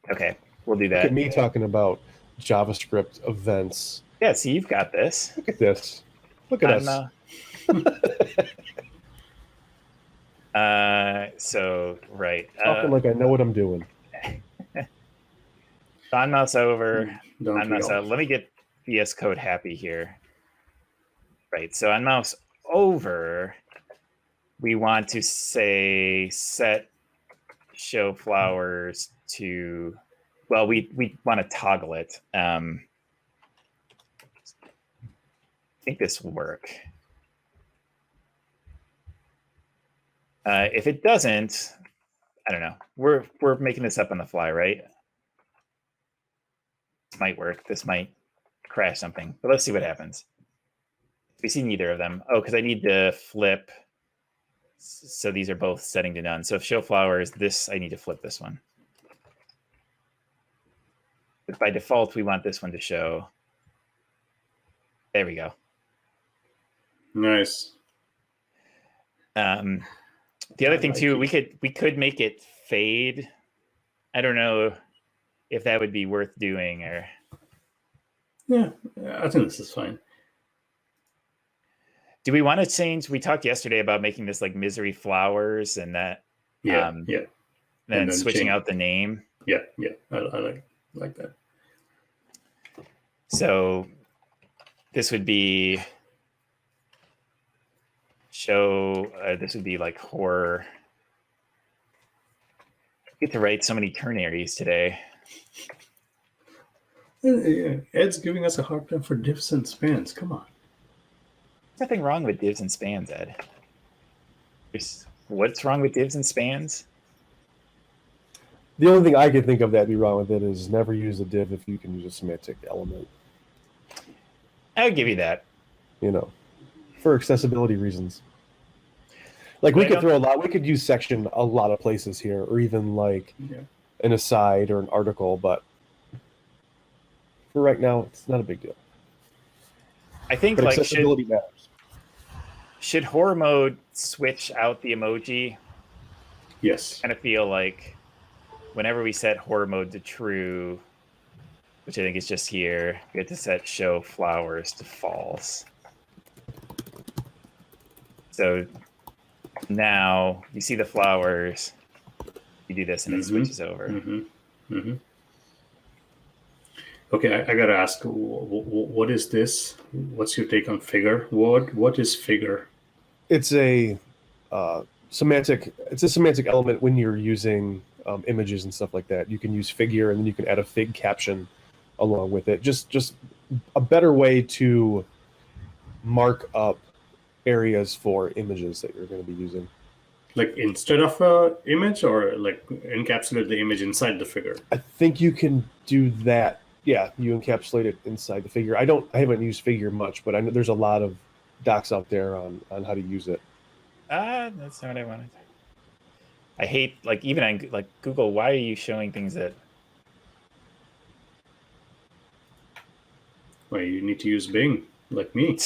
S3: Okay, we'll do that.
S2: Look at me talking about JavaScript events.
S3: Yeah, see, you've got this.
S2: Look at this. Look at us.
S3: So, right.
S2: Talking like I know what I'm doing.
S3: On mouse over. On mouse out. Let me get VS Code happy here. Right, so on mouse over, we want to say set show flowers to, well, we want to toggle it. I think this will work. If it doesn't, I don't know. We're making this up on the fly, right? This might work. This might crash something, but let's see what happens. We see neither of them. Oh, because I need to flip. So these are both setting to none. So if show flowers, I need to flip this one. But by default, we want this one to show. There we go.
S1: Nice.
S3: The other thing too, we could make it fade. I don't know if that would be worth doing, or.
S1: Yeah, I think this is fine.
S3: Do we want to change? We talked yesterday about making this like misery flowers and that.
S1: Yeah.
S3: Then switching out the name.
S1: Yeah. I like that.
S3: So this would be show. This would be like horror. I get to write so many ternaries today.
S1: Ed's giving us a hard time for divs and spans. Come on.
S3: There's nothing wrong with divs and spans, Ed. What's wrong with divs and spans?
S2: The only thing I could think of that'd be wrong with it is never use a div if you can use a semantic element.
S3: I would give you that.
S2: You know, for accessibility reasons. Like we could use section a lot of places here, or even like an aside or an article, but for right now, it's not a big deal.
S3: I think
S2: but
S3: like
S2: accessibility matters.
S3: Should horror mode switch out the emoji?
S1: Yes.
S3: I kind of feel like whenever we set horror mode to true, which I think is just here, we have to set show flowers to false. So now you see the flowers, you do this and it switches over.
S1: Okay, I gotta ask, what is this? What's your take on figure? What is figure?
S2: It's a semantic element when you're using images and stuff like that. You can use figure, and then you can add a fig caption along with it. Just a better way to mark up areas for images that you're going to be using.
S1: Like instead of a image, or like encapsulate the image inside the figure?
S2: I think you can do that. Yeah, you encapsulate it inside the figure. I haven't used figure much, but I know there's a lot of docs out there on how to use it.
S3: That's not what I wanted. I hate, like, even on like Google, why are you showing things that?
S1: Well, you need to use Bing, like me.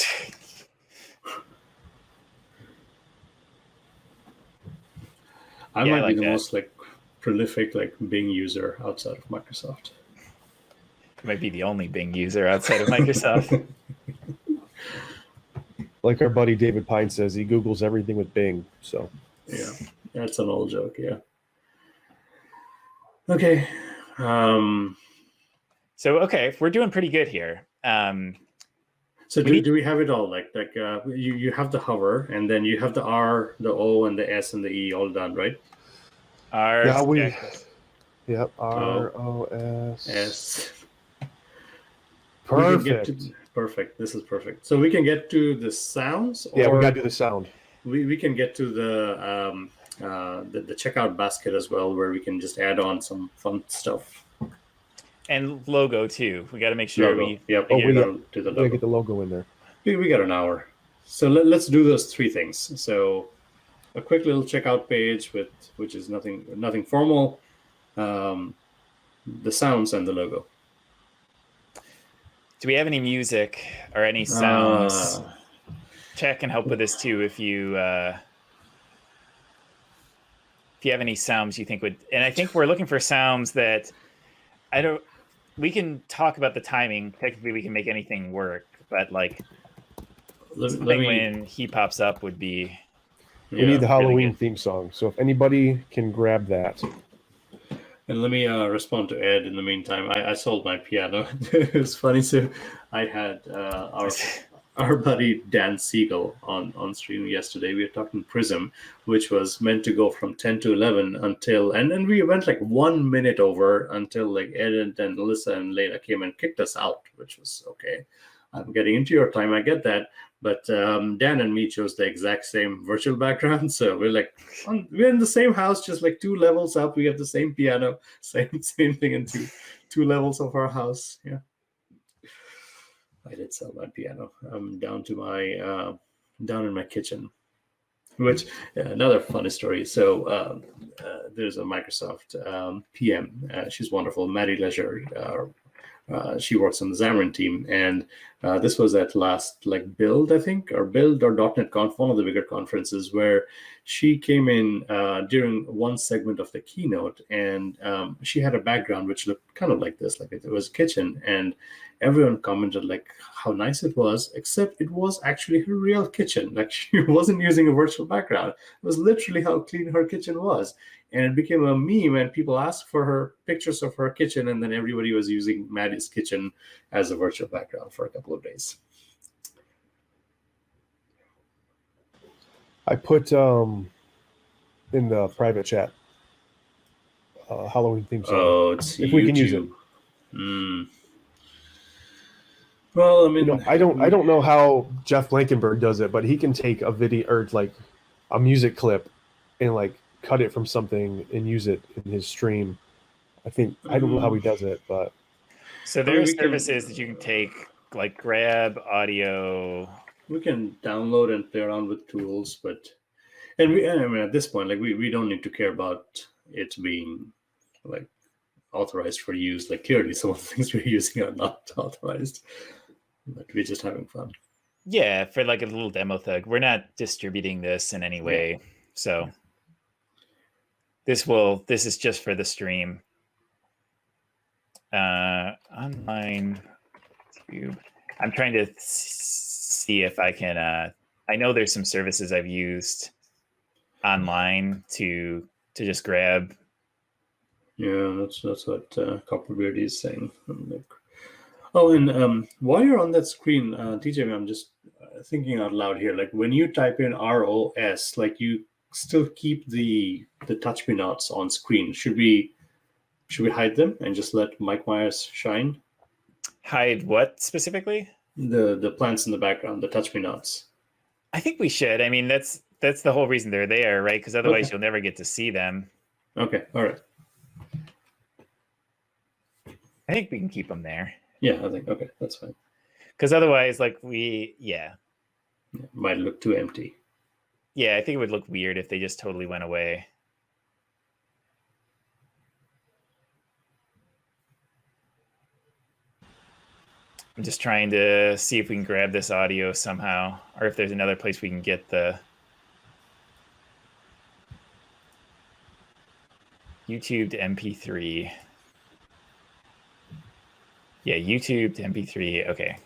S1: I might be the most like prolific like Bing user outside of Microsoft.
S3: You might be the only Bing user outside of Microsoft.
S2: Like our buddy David Pine says, he Googles everything with Bing. So
S1: yeah, that's an old joke. Yeah. Okay.
S3: So okay, we're doing pretty good here.
S1: So do we have it all? Like you have the hover, and then you have the R, the O, and the S and the E all done, right?
S3: R.
S2: Yeah, yep. R O S
S1: S.
S2: Perfect.
S1: Perfect. This is perfect. So we can get to the sounds.
S2: Yeah, we gotta do the sound.
S1: We can get to the checkout basket as well, where we can just add on some fun stuff.
S3: And logo too. We got to make sure we.
S1: Yep.
S2: We
S1: do the logo.
S2: Get the logo in there.
S1: We got an hour, so let's do those three things. So a quick little checkout page which is nothing formal, the sounds and the logo.
S3: Do we have any music or any sounds? Chat can help with this too if you have any sounds you think would. And I think we're looking for sounds that we can talk about the timing. Technically, we can make anything work, but like when he pops up would be.
S2: We need the Halloween theme song. So if anybody can grab that.
S1: And let me respond to Ed in the meantime. I sold my piano. It was funny. So I had our buddy Dan Siegel on stream yesterday. We were talking Prism, which was meant to go from 10 to 11 until, and we went like 1 minute over until like Ed and Alyssa and Leila came and kicked us out, which was okay. I'm getting into your time, I get that. But Dan and me chose the exact same virtual background. So we're like, we're in the same house, just like 2 levels up. We have the same piano, same thing in two levels of our house. Yeah. I did sell my piano. I'm down to my down in my kitchen, which another funny story. So there's a Microsoft PM. She's wonderful, Maddie Leisure. She works on the Xamarin team, and this was at last like Build, I think, or Build or .NET Conf, one of the bigger conferences, where she came in during one segment of the keynote, and she had a background which looked kind of like this, like it was a kitchen, and everyone commented like how nice it was, except it was actually her real kitchen. Like she wasn't using a virtual background. It was literally how clean her kitchen was. And it became a meme, and people asked for her pictures of her kitchen, and then everybody was using Maddie's kitchen as a virtual background for a couple of days.
S2: I put in the private chat Halloween theme song.
S1: Oh, it's
S2: if we can use it.
S1: Well, I mean,
S2: I don't know how Jeff Blankenberg does it, but he can take a video or like a music clip and like cut it from something and use it in his stream. I don't know how he does it, but
S3: so there are services that you can take, like grab audio.
S1: We can download and play around with tools, I mean at this point, like we don't need to care about it being like authorized for use. Like clearly some of the things we're using are not authorized, but we're just having fun.
S3: Yeah, for like a little demo thug. We're not distributing this in any way, so this is just for the stream. Online tube. I'm trying to see if I can. I know there's some services I've used online to just grab.
S1: Yeah, that's what Copperbeard is saying. Oh, and while you're on that screen, TJ, I'm just thinking out loud here. Like when you type in ROS, like you still keep the touch me nots on screen. Should we hide them and just let Mike Myers shine?
S3: Hide what specifically?
S1: The plants in the background, the touch me nots.
S3: I think we should. I mean, that's the whole reason they're there, right? Because otherwise you'll never get to see them.
S1: Okay, all right.
S3: I think we can keep them there.
S1: Yeah, I think okay, that's fine.
S3: Because otherwise, like
S1: it might look too empty.
S3: Yeah, I think it would look weird if they just totally went away. I'm just trying to see if we can grab this audio somehow, or if there's another place we can get the. YouTube to MP3. Yeah, YouTube to MP3. Okay.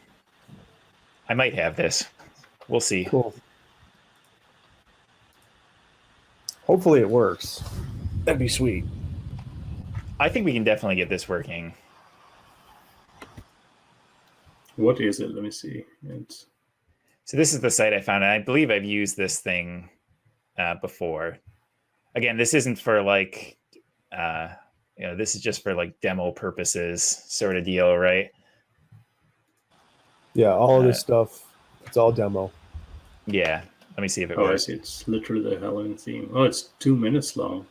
S3: I might have this. We'll see.
S2: Cool. Hopefully it works. That'd be sweet.
S3: I think we can definitely get this working.
S1: What is it? Let me see.
S3: So this is the site I found, and I believe I've used this thing before. Again, this isn't for like, this is just for like demo purposes sort of deal, right?
S2: Yeah, all of this stuff, it's all demo.
S3: Yeah, let me see if it
S1: works.
S3: works.
S1: I see. It's literally the Halloween theme. Oh, it's 2 minutes long.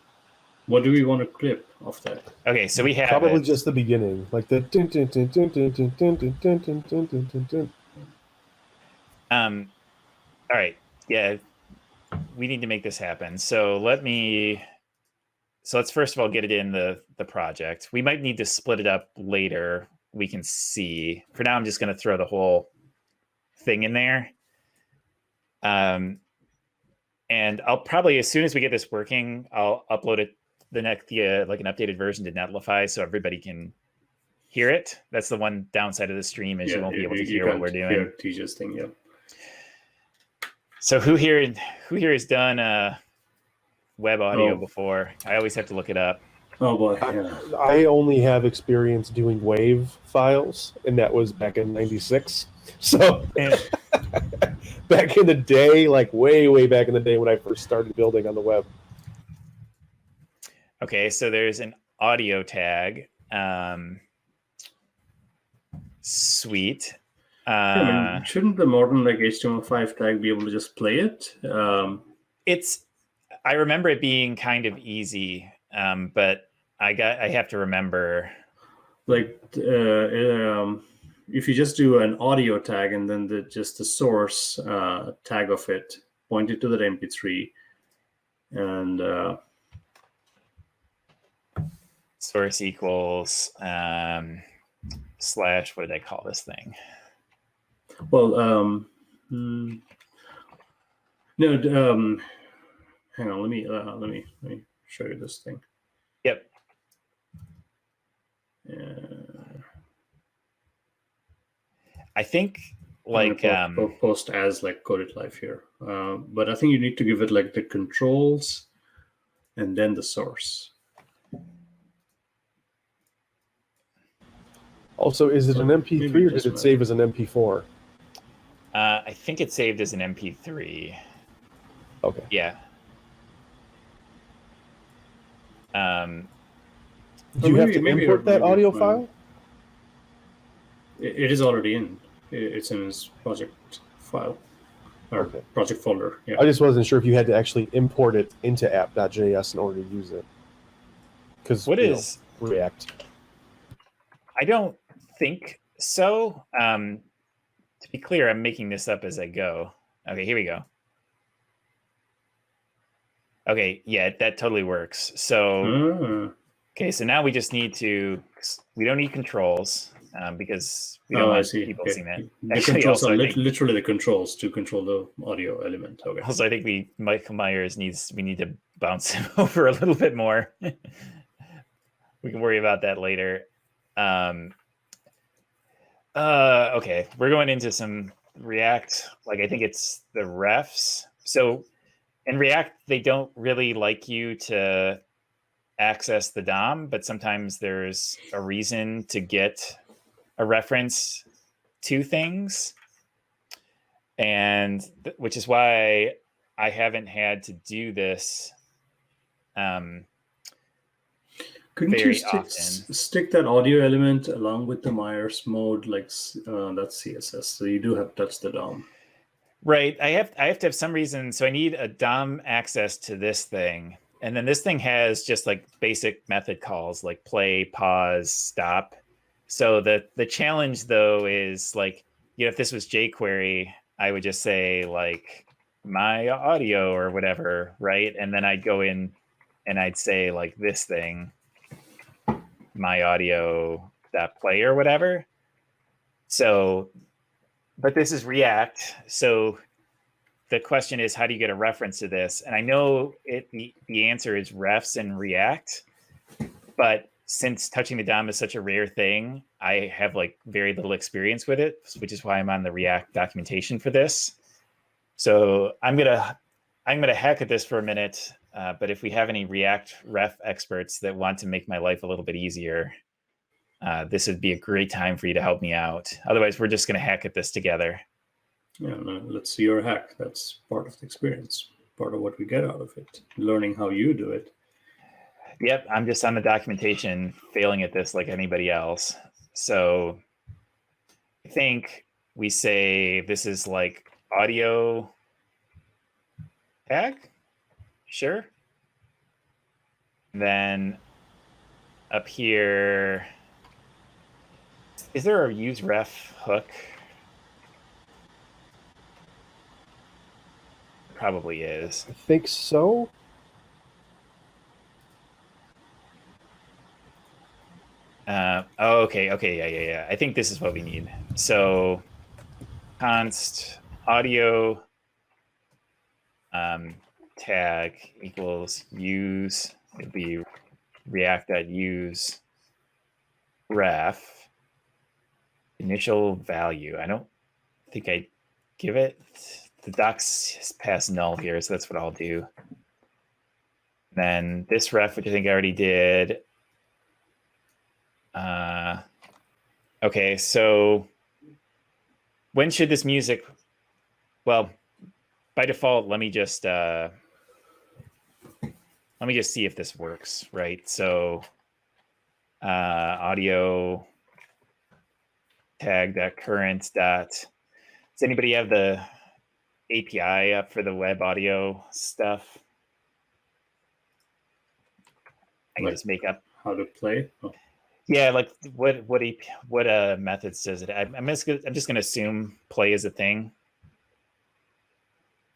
S1: What do we want to clip off that?
S3: Okay, so we have
S2: probably just the beginning, like the.
S3: All right. Yeah, we need to make this happen. So let's first of all get it in the project. We might need to split it up later. We can see. For now, I'm just going to throw the whole thing in there. And I'll probably, as soon as we get this working, I'll upload it like an updated version to Netlify so everybody can hear it. That's the one downside of the stream is you won't be able to hear what we're doing.
S1: Hear TJ's thing, yeah.
S3: So who here has done web audio before? I always have to look it up.
S1: Oh boy, yeah.
S2: I only have experience doing WAV files, and that was back in '96. So back in the day, like way back in the day when I first started building on the web.
S3: Okay, so there's an audio tag. Sweet.
S1: I mean, shouldn't the modern like HTML5 tag be able to just play it?
S3: I remember it being kind of easy, but I have to remember.
S1: Like if you just do an audio tag and then the source tag of it, point it to that MP3, and
S3: source equals slash, what did I call this thing?
S1: Well, no. Hang on. Let me show you this thing.
S3: Yep. I think like
S1: post as like coded live here, but I think you need to give it like the controls and then the source.
S2: Also, is it an MP3 or did it save as an MP4?
S3: I think it saved as an MP3.
S2: Okay.
S3: Yeah.
S2: Do you have to import that audio file?
S1: It is already in. It's in his project file or project folder. Yeah.
S2: I just wasn't sure if you had to actually import it into app.js in order to use it. Because
S3: what is
S2: React?
S3: I don't think so. To be clear, I'm making this up as I go. Okay, here we go. Okay, yeah, that totally works. So, okay, so now we just need to, we don't need controls because we don't want people seeing that.
S1: The controls are literally the controls to control the audio element. Okay.
S3: Also, I think Michael Myers we need to bounce him over a little bit more. We can worry about that later. Okay, we're going into some React. Like I think it's the refs. So in React, they don't really like you to access the DOM, but sometimes there's a reason to get a reference to things, and which is why I haven't had to do this.
S1: Couldn't you stick that audio element along with the Myers mode, like that's CSS? So you do have to touch the DOM,
S3: right? I have to have some reason. So I need a DOM access to this thing, and then this thing has just like basic method calls like play, pause, stop. So the challenge though is like, if this was jQuery, I would just say like my audio or whatever, right? And then I'd go in and I'd say like this thing, my audio play or whatever. So, but this is React. So the question is, how do you get a reference to this? And I know the answer is refs in React, But since touching the DOM is such a rare thing, I have like very little experience with it, which is why I'm on the React documentation for this. So I'm gonna hack at this for a minute. But if we have any React ref experts that want to make my life a little bit easier, this would be a great time for you to help me out. Otherwise, we're just going to hack at this together.
S1: Yeah, let's see your hack. That's part of the experience, part of what we get out of it, learning how you do it.
S3: Yep, I'm just on the documentation, failing at this like anybody else. So I think we say this is like audio tag. Sure. And then up here, is there a use ref hook? Probably is.
S2: I think so.
S3: Okay. Yeah. I think this is what we need. So const audio tag equals use. It'd be react.use ref initial value. I don't think I give it. The docs pass null here, so that's what I'll do. Then this ref, which I think I already did. Okay, so when should this music? Well, by default, let me just see if this works, right? So audio tag that current dot. Does anybody have the API up for the web audio stuff? I can just make up
S1: how to play. Oh.
S3: Yeah, like what methods does it? I'm just gonna assume play is a thing.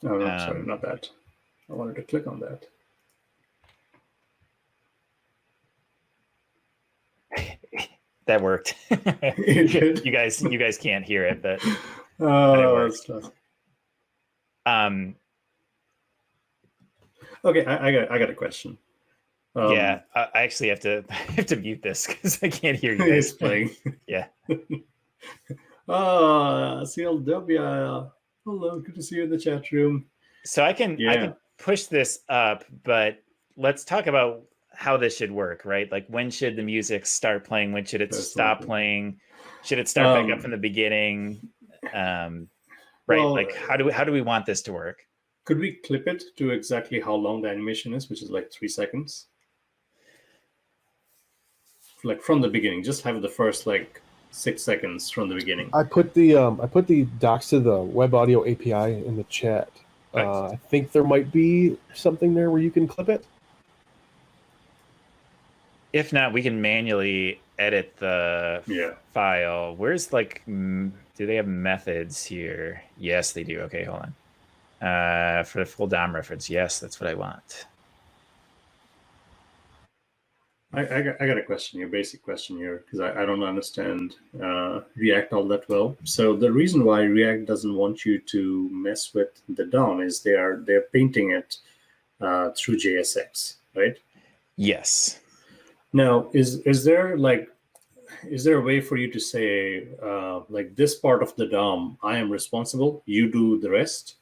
S1: Oh no, sorry, not that. I wanted to click on that.
S3: That worked. You guys can't hear it, but it worked.
S1: Okay, I got a question.
S3: Yeah, I actually have to mute this because I can't hear you guys
S1: playing.
S3: Yeah.
S1: CLW. Hello, good to see you in the chat room.
S3: So I can push this up, but let's talk about how this should work, right? Like when should the music start playing? When should it stop playing? Should it start back up from the beginning? Right? Well, like how do we want this to work?
S1: Could we clip it to exactly how long the animation is, which is like 3 seconds? Like from the beginning, just have the first like 6 seconds from the beginning.
S2: I put the docs to the web audio API in the chat.
S1: Right.
S2: I think there might be something there where you can clip it.
S3: If not, we can manually edit the file. Where's like, do they have methods here? Yes, they do. Okay, hold on. For the full DOM reference, yes, that's what I want.
S1: I got a question here, basic question here, because I don't understand React all that well. So the reason why React doesn't want you to mess with the DOM is they're painting it through JSX, right?
S3: Yes.
S1: Now, is there a way for you to say like this part of the DOM, I am responsible, you do the rest?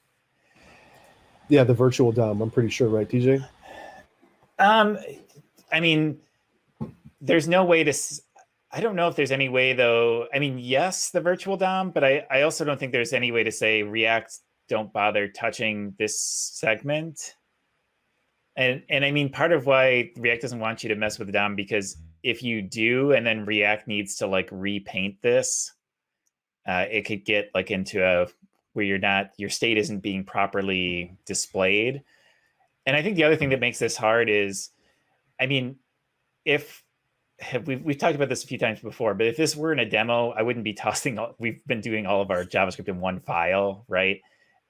S2: Yeah, the virtual DOM, I'm pretty sure, right, TJ?
S3: I mean, there's no way to. I don't know if there's any way though. I mean, yes, the virtual DOM, but I also don't think there's any way to say React don't bother touching this segment. And I mean, part of why React doesn't want you to mess with the DOM, because if you do, and then React needs to like repaint this, it could get like into a where your state isn't being properly displayed. And I think the other thing that makes this hard is, I mean, we've talked about this a few times before, but if this were in a demo, I wouldn't be we've been doing all of our JavaScript in one file, right?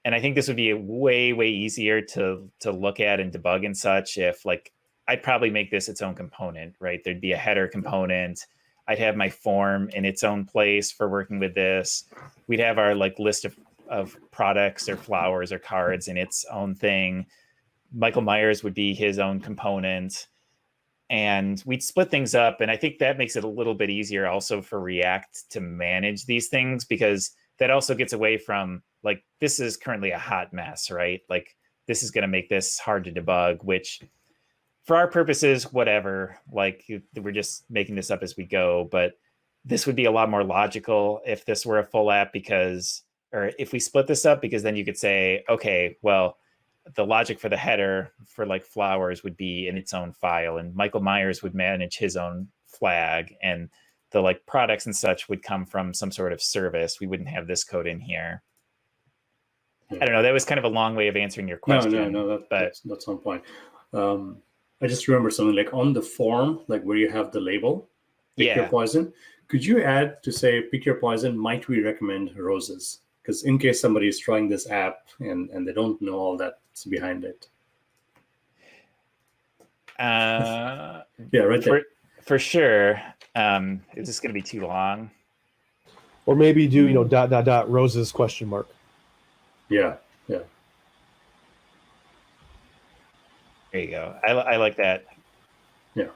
S3: And I think this would be way, way easier to look at and debug and such if like, I'd probably make this its own component, right? There'd be a header component. I'd have my form in its own place for working with this. We'd have our like list of products or flowers or cards in its own thing. Michael Myers would be his own component. and we'd split things up. And I think that makes it a little bit easier also for React to manage these things, because that also gets away from like, this is currently a hot mess, right? Like this is going to make this hard to debug, which for our purposes, whatever, like we're just making this up as we go. But this would be a lot more logical if this were a full app, because, or if we split this up, because then you could say, okay, well, the logic for the header for like flowers would be in its own file, and Michael Myers would manage his own flag, and the like products and such would come from some sort of service. We wouldn't have this code in here. I don't know. That was kind of a long way of answering your question.
S1: No, that's on point. I just remember something like on the form, like where you have the label, pick your poison. Could you add to say, pick your poison, might we recommend roses? Because in case somebody is trying this app and they don't know all that's behind it. Yeah, right there.
S3: For sure. Is this going to be too long?
S2: Or maybe do, you know, ... roses question mark.
S1: Yeah.
S3: There you go. I like that.
S1: Yeah.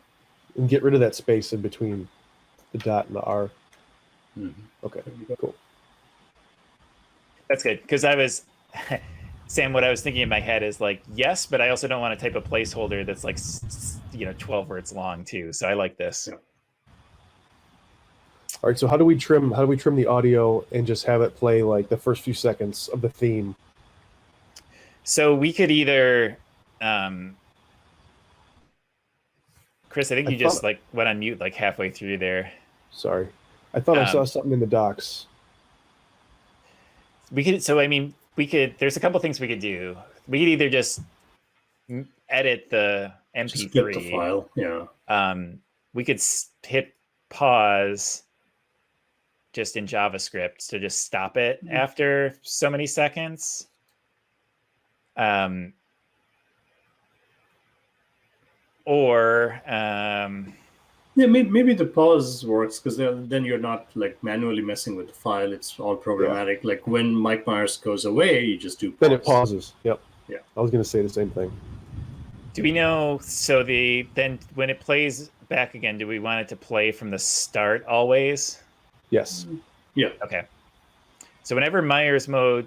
S2: And get rid of that space in between the dot and the R.
S1: Mm-hmm.
S2: Okay, cool.
S3: That's good. Because I was, Sam, what I was thinking in my head is like, yes, but I also don't want to type a placeholder that's like, 12 words long too. So I like this.
S1: Yeah.
S2: All right, so how do we trim the audio and just have it play like the first few seconds of the theme?
S3: So we could either, Chris, I think you just like went on mute like halfway through there.
S2: Sorry. I thought I saw something in the docs.
S3: We could, so I mean, there's a couple things we could do. We could either just edit the MP3.
S1: Just flip the file, yeah.
S3: We could hit pause just in JavaScript to just stop it after so many seconds.
S1: Yeah, maybe the pause works, because then you're not like manually messing with the file. It's all programmatic. Yeah. Like when Mike Myers goes away, you just do pause.
S2: Then it pauses. Yep.
S1: Yeah.
S2: I was going to say the same thing.
S3: Do we know, so then when it plays back again, do we want it to play from the start always?
S2: Yes.
S1: Yeah.
S3: Okay. So whenever Myers mode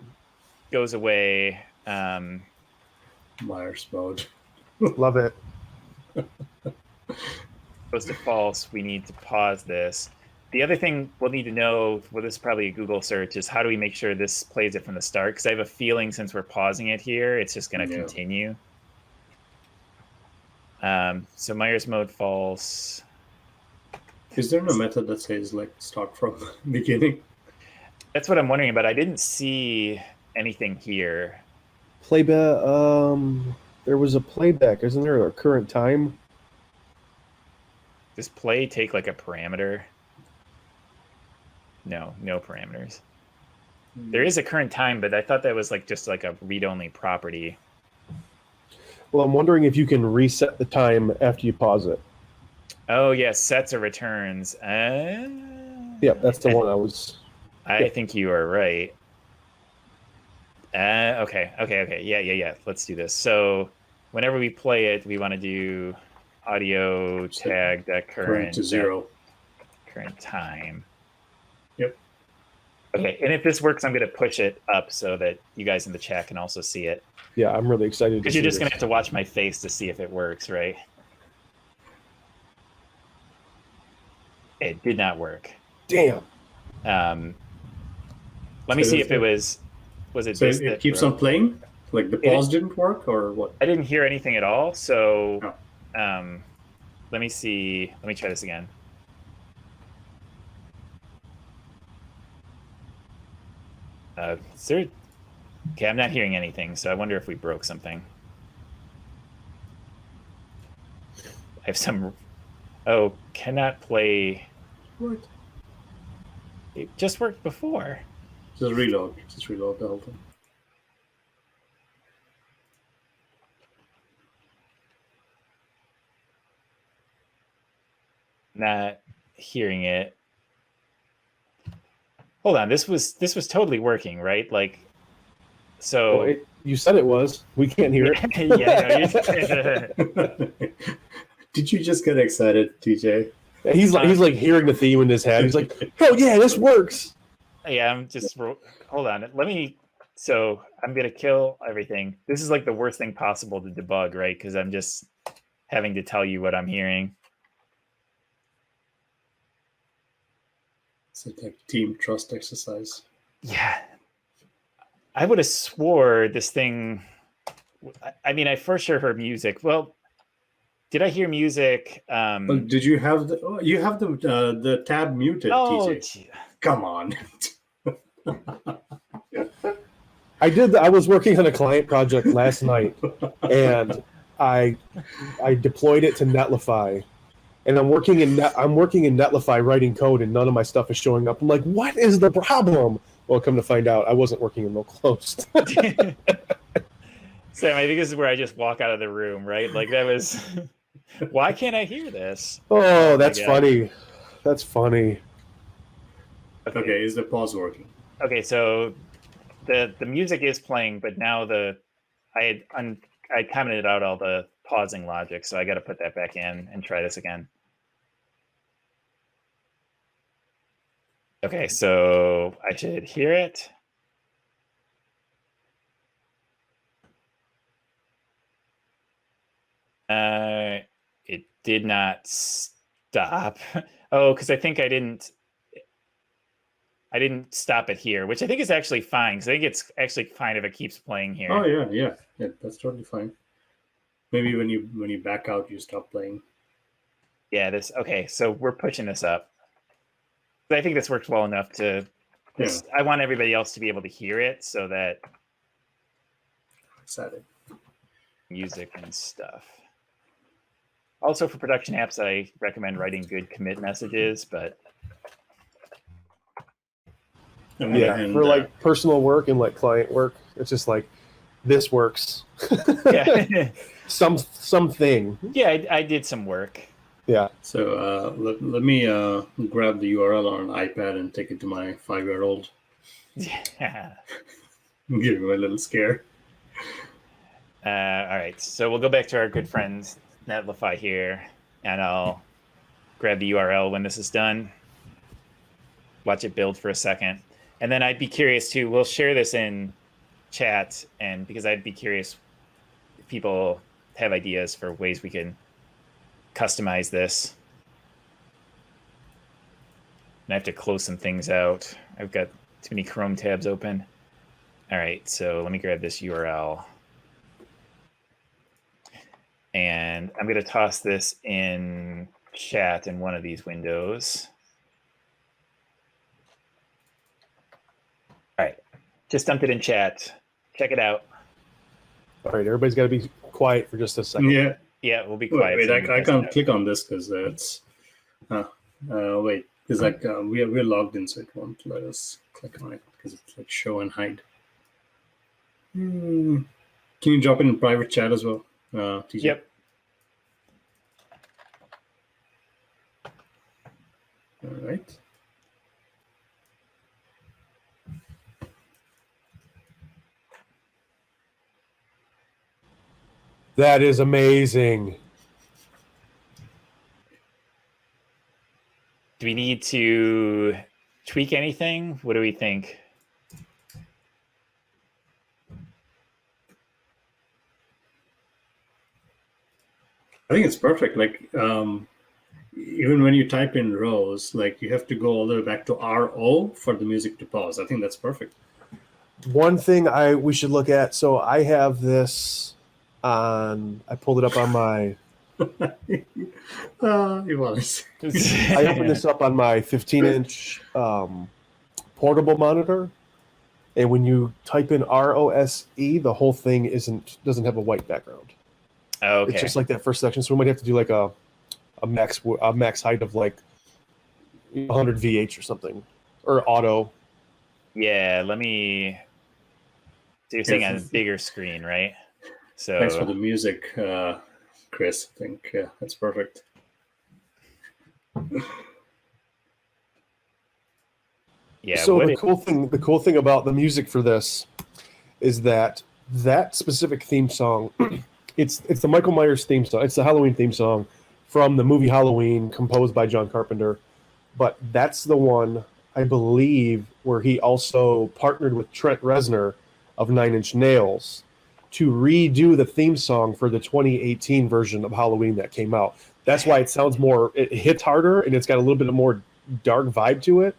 S3: goes away,
S1: Myers mode.
S2: Love it.
S3: Goes to false, we need to pause this. The other thing we'll need to know, well, this is probably a Google search, is how do we make sure this plays it from the start? Because I have a feeling since we're pausing it here, it's just going to continue. So Myers mode false.
S1: Is there no method that says like start from the beginning?
S3: That's what I'm wondering about. I didn't see anything here.
S2: Playback. There was a playback. Isn't there a current time?
S3: Does play take like a parameter? No parameters. There is a current time, but I thought that was like just like a read-only property.
S2: Well, I'm wondering if you can reset the time after you pause it.
S3: Oh, yeah, sets or returns.
S2: Yeah, that's the one I was...
S3: I think you are right. Okay. Yeah. Let's do this. So whenever we play it, we want to do audio tag that current
S1: to 0.
S3: Current time.
S1: Yep.
S3: Okay, and if this works, I'm going to push it up so that you guys in the chat can also see it.
S2: Yeah, I'm really excited.
S3: Because you're just going to have to watch my face to see if it works, right? It did not work.
S2: Damn.
S3: Let me see if it was it
S1: so
S3: this
S1: it keeps on playing? Like the pause didn't work or what?
S3: I didn't hear anything at all, so let me see. Let me try this again. Okay, I'm not hearing anything, so I wonder if we broke something. I have some... Oh, cannot play...
S1: What?
S3: It just worked before.
S1: Just reload the whole thing.
S3: Not hearing it. Hold on, this was totally working, right? Like, so
S2: you said it was. We can't hear it.
S3: Yeah.
S1: Did you just get excited, TJ?
S2: He's like hearing the theme in his head. He's like, "Oh yeah, this works."
S3: Yeah, I'm just hold on. So I'm gonna kill everything. This is like the worst thing possible to debug, right? Because I'm just having to tell you what I'm hearing.
S1: It's like team trust exercise.
S3: Yeah, I would have swore this thing. I mean, I for sure heard music. Well, did I hear music?
S1: Did you have the tab muted, TJ? Come on.
S2: I did. I was working on a client project last night, and I deployed it to Netlify, and I'm working in Netlify writing code, and none of my stuff is showing up. I'm like, what is the problem? Well, come to find out, I wasn't working in localhost.
S3: Sam, I think this is where I just walk out of the room, right? Like that was. Why can't I hear this?
S2: Oh, that's funny. That's funny.
S1: Okay, is the pause working?
S3: Okay, so the music is playing, but now I commented out all the pausing logic, so I got to put that back in and try this again. Okay, so I should hear it. It did not stop. Oh, because I think I didn't stop it here, which I think is actually fine. Because I think it's actually fine if it keeps playing here.
S1: Oh yeah, that's totally fine. Maybe when you back out, you stop playing.
S3: Yeah, okay. So we're pushing this up. I think this works well enough to. I want everybody else to be able to hear it, so that.
S1: Excited.
S3: Music and stuff. Also, for production apps, I recommend writing good commit messages, but.
S2: For like personal work and like client work, it's just like this works.
S3: Yeah.
S2: something.
S3: Yeah, I did some work.
S2: Yeah.
S1: So let me grab the URL on an iPad and take it to my 5-year-old.
S3: Yeah.
S1: Give him a little scare.
S3: All right, so we'll go back to our good friend Netlify here, and I'll grab the URL when this is done. Watch it build for a second. And then I'd be curious too, we'll share this in chat, and because I'd be curious if people have ideas for ways we can customize this. And I have to close some things out. I've got too many Chrome tabs open. All right, so let me grab this URL. And I'm going to toss this in chat in one of these windows. All right, just dumped it in chat. Check it out.
S2: All right, everybody's got to be quiet for just a second.
S3: Yeah, we'll be quiet.
S1: Wait, I can't click on this because it's. Wait, because like we're logged in, so it won't let us click on it because it's like show and hide. Can you drop it in private chat as well, TJ?
S3: Yep.
S1: All right.
S2: That is amazing.
S3: Do we need to tweak anything? What do we think?
S1: I think it's perfect. Like, even when you type in rows, like you have to go all the way back to RO for the music to pause. I think that's perfect.
S2: One thing we should look at. So I have this on. I pulled it up on my.
S1: It was.
S2: I opened this up on my 15-inch portable monitor, and when you type in ROSE, the whole thing doesn't have a white background.
S3: Oh, okay.
S2: It's just like that first section. So we might have to do like a max height of like 100 VH or something, or auto.
S3: Yeah, let me. So you're saying on a bigger screen, right? So
S1: thanks for the music, Chris. I think that's perfect.
S3: Yeah.
S2: So the cool thing about the music for this is that specific theme song. It's the Michael Myers theme song. It's the Halloween theme song from the movie Halloween, composed by John Carpenter. But that's the one, I believe, where he also partnered with Trent Reznor of Nine Inch Nails to redo the theme song for the 2018 version of Halloween that came out. That's why it sounds more, it hits harder, and it's got a little bit more dark vibe to it,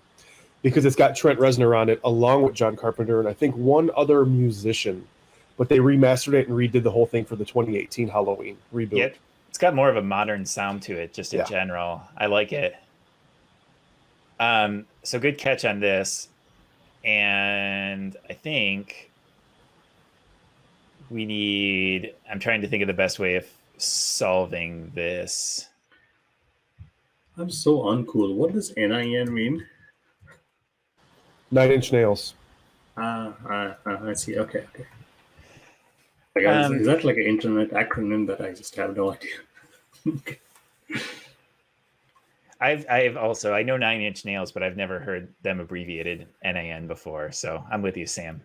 S2: because it's got Trent Reznor on it along with John Carpenter and I think one other musician. But they remastered it and redid the whole thing for the 2018 Halloween reboot.
S3: Yeah, it's got more of a modern sound to it, just in general. I like it. So good catch on this. And I think we need, I'm trying to think of the best way of solving this.
S1: I'm so uncool. What does NIN mean?
S2: Nine Inch Nails.
S1: I see. Okay. Like, is that like an internet acronym that I just have no idea? Okay.
S3: I've also, I know Nine Inch Nails, but I've never heard them abbreviated NIN before. So I'm with you, Sam.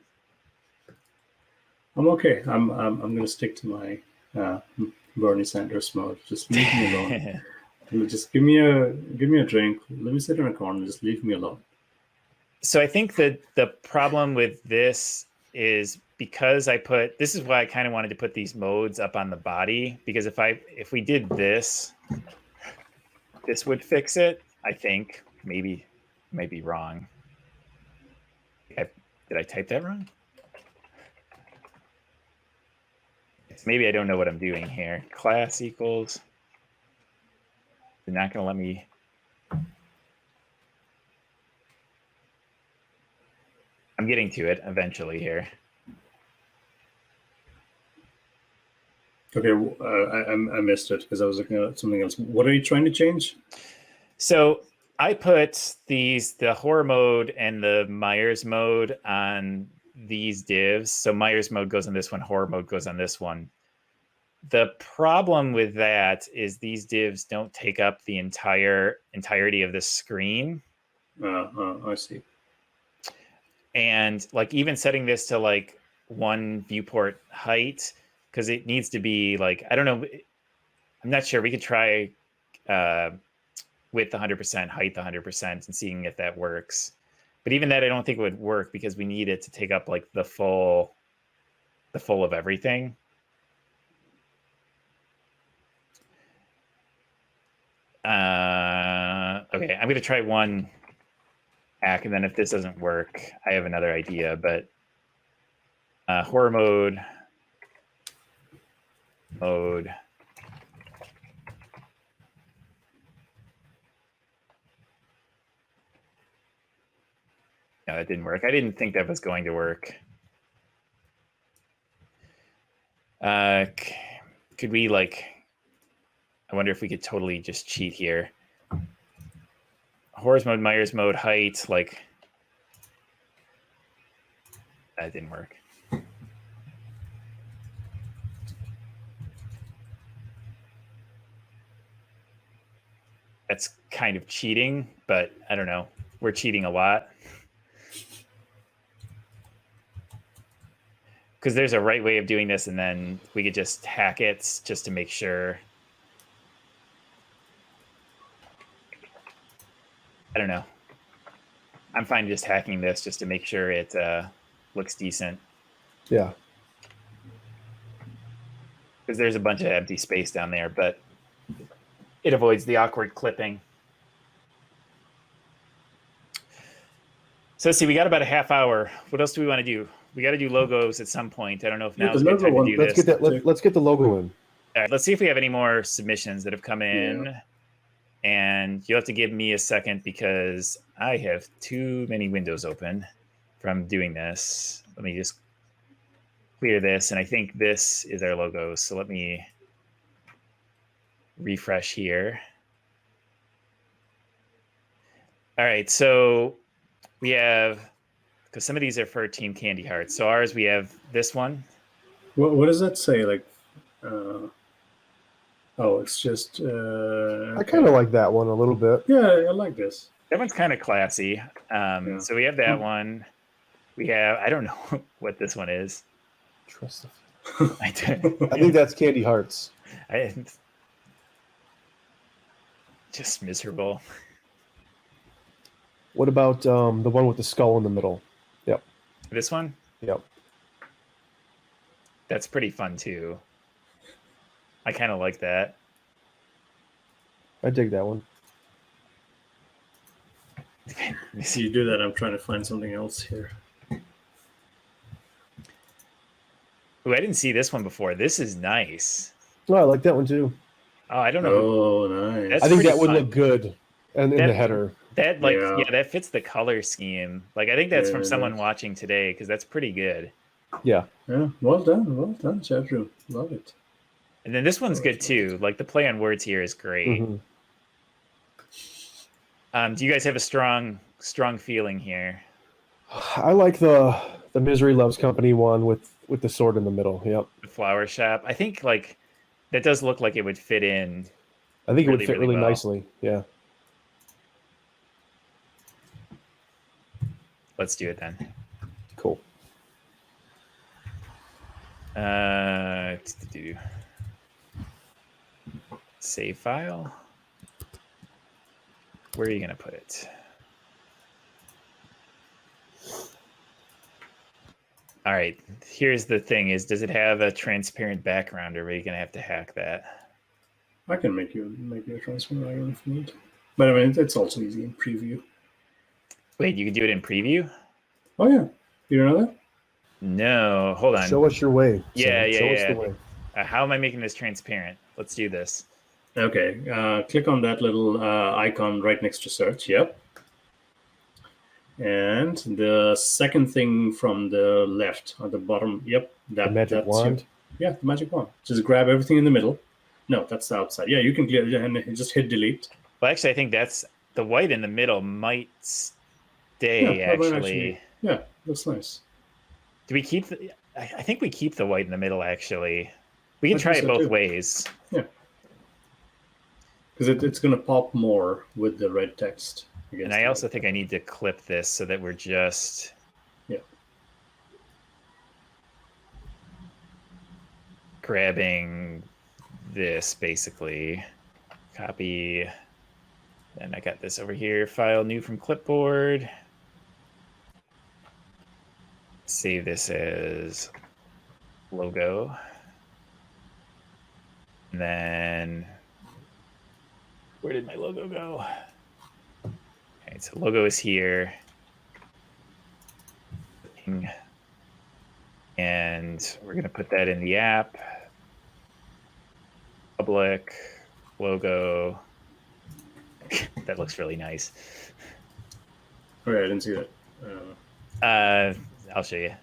S1: I'm okay. I'm gonna stick to my Bernie Sanders mode. Just leave me alone. Just give me a drink. Let me sit in a corner. Just leave me alone.
S3: So I think that the problem with this is because this is why I kind of wanted to put these modes up on the body, because if we did this would fix it. I think maybe might be wrong. Did I type that wrong? Maybe I don't know what I'm doing here. Class equals. They're not going to let me. I'm getting to it eventually here.
S1: Okay, I missed it because I was looking at something else. What are you trying to change?
S3: So I put the horror mode and the Myers mode on these divs. So Myers mode goes on this one, horror mode goes on this one. The problem with that is these divs don't take up the entirety of the screen.
S1: I see.
S3: And like even setting this to like one viewport height, because it needs to be like, I don't know, I'm not sure. We could try width 100%, height 100%, and seeing if that works. But even that, I don't think it would work because we need it to take up like the full of everything. Okay, I'm going to try one hack, and then if this doesn't work, I have another idea. But horror mode. No, that didn't work. I didn't think that was going to work. Could we I wonder if we could totally just cheat here. Horror mode, Myers mode, height, that didn't work. That's kind of cheating, but I don't know. We're cheating a lot. Because there's a right way of doing this, and then we could just hack it just to make sure. I don't know. I'm fine just hacking this just to make sure it looks decent.
S2: Yeah.
S3: Because there's a bunch of empty space down there, but it avoids the awkward clipping. So let's see, we got about a half hour. What else do we want to do? We got to do logos at some point. I don't know if now is a good time to do this.
S2: Let's get the logo in.
S3: All right, let's see if we have any more submissions that have come in. Yeah. And you'll have to give me a second because I have too many windows open from doing this. Let me just clear this. And I think this is our logo. So let me refresh here. All right, so we have, because some of these are for Team Candy Hearts. So ours, we have this one.
S1: What does that say? Oh, it's just.
S2: I kind of like that one a little bit.
S1: Yeah, I like this.
S3: That one's kind of classy. Yeah. So we have that one. We have, I don't know what this one is.
S2: Trust the I think that's Candy Hearts.
S3: Just miserable.
S2: What about the one with the skull in the middle? Yep.
S3: This one?
S2: Yep.
S3: That's pretty fun too. I kind of like that.
S2: I dig that one.
S1: If you do that, I'm trying to find something else here.
S3: Ooh, I didn't see this one before. This is nice.
S2: Oh, I like that one too.
S3: Oh, I don't know.
S1: Oh, nice.
S2: I think that would
S3: fun.
S2: look good in the header.
S3: That that fits the color scheme. Like I think that's from someone watching today because that's pretty good.
S2: Yeah.
S1: Yeah. Well done, chat room. Love it.
S3: And then this one's good too. Like the play on words here is great. Do you guys have a strong feeling here?
S2: I like the Misery Loves Company one with the sword in the middle. Yep.
S3: The flower shop. I think like that does look like it would fit in.
S2: I think it would fit really
S3: well.
S2: nicely. Yeah.
S3: Let's do it then.
S2: Cool.
S3: Save file. Where are you gonna put it? All right. Here's the thing: does it have a transparent background, or are you gonna have to hack that?
S1: I can make you a transparent background if you need. But I mean, it's also easy in preview.
S3: Wait, you can do it in preview?
S1: Oh yeah, you don't know that?
S3: No, hold on.
S2: Show us your way.
S3: Yeah.
S2: Show us the way.
S3: How am I making this transparent? Let's do this.
S1: Okay, click on that little icon right next to search. Yep. And the second thing from the left at the bottom. Yep.
S2: The magic wand.
S1: The magic wand. Just grab everything in the middle. No, that's the outside. Yeah, you can clear it and just hit delete.
S3: Well, actually, I think that's the white in the middle might stay. Actually,
S1: yeah, that's nice.
S3: Do we keep? I think we keep the white in the middle. Actually, we can try it both ways.
S1: Yeah. Because it's going to pop more with the red text.
S3: And I also think I need to clip this so that we're just... grabbing this, basically. Copy. And I got this over here. File new from clipboard. Save this as logo. And then... where did my logo go? Okay, so logo is here. And we're going to put that in the app. Public logo. That looks really nice.
S1: Okay, I didn't see that.
S3: I'll show you.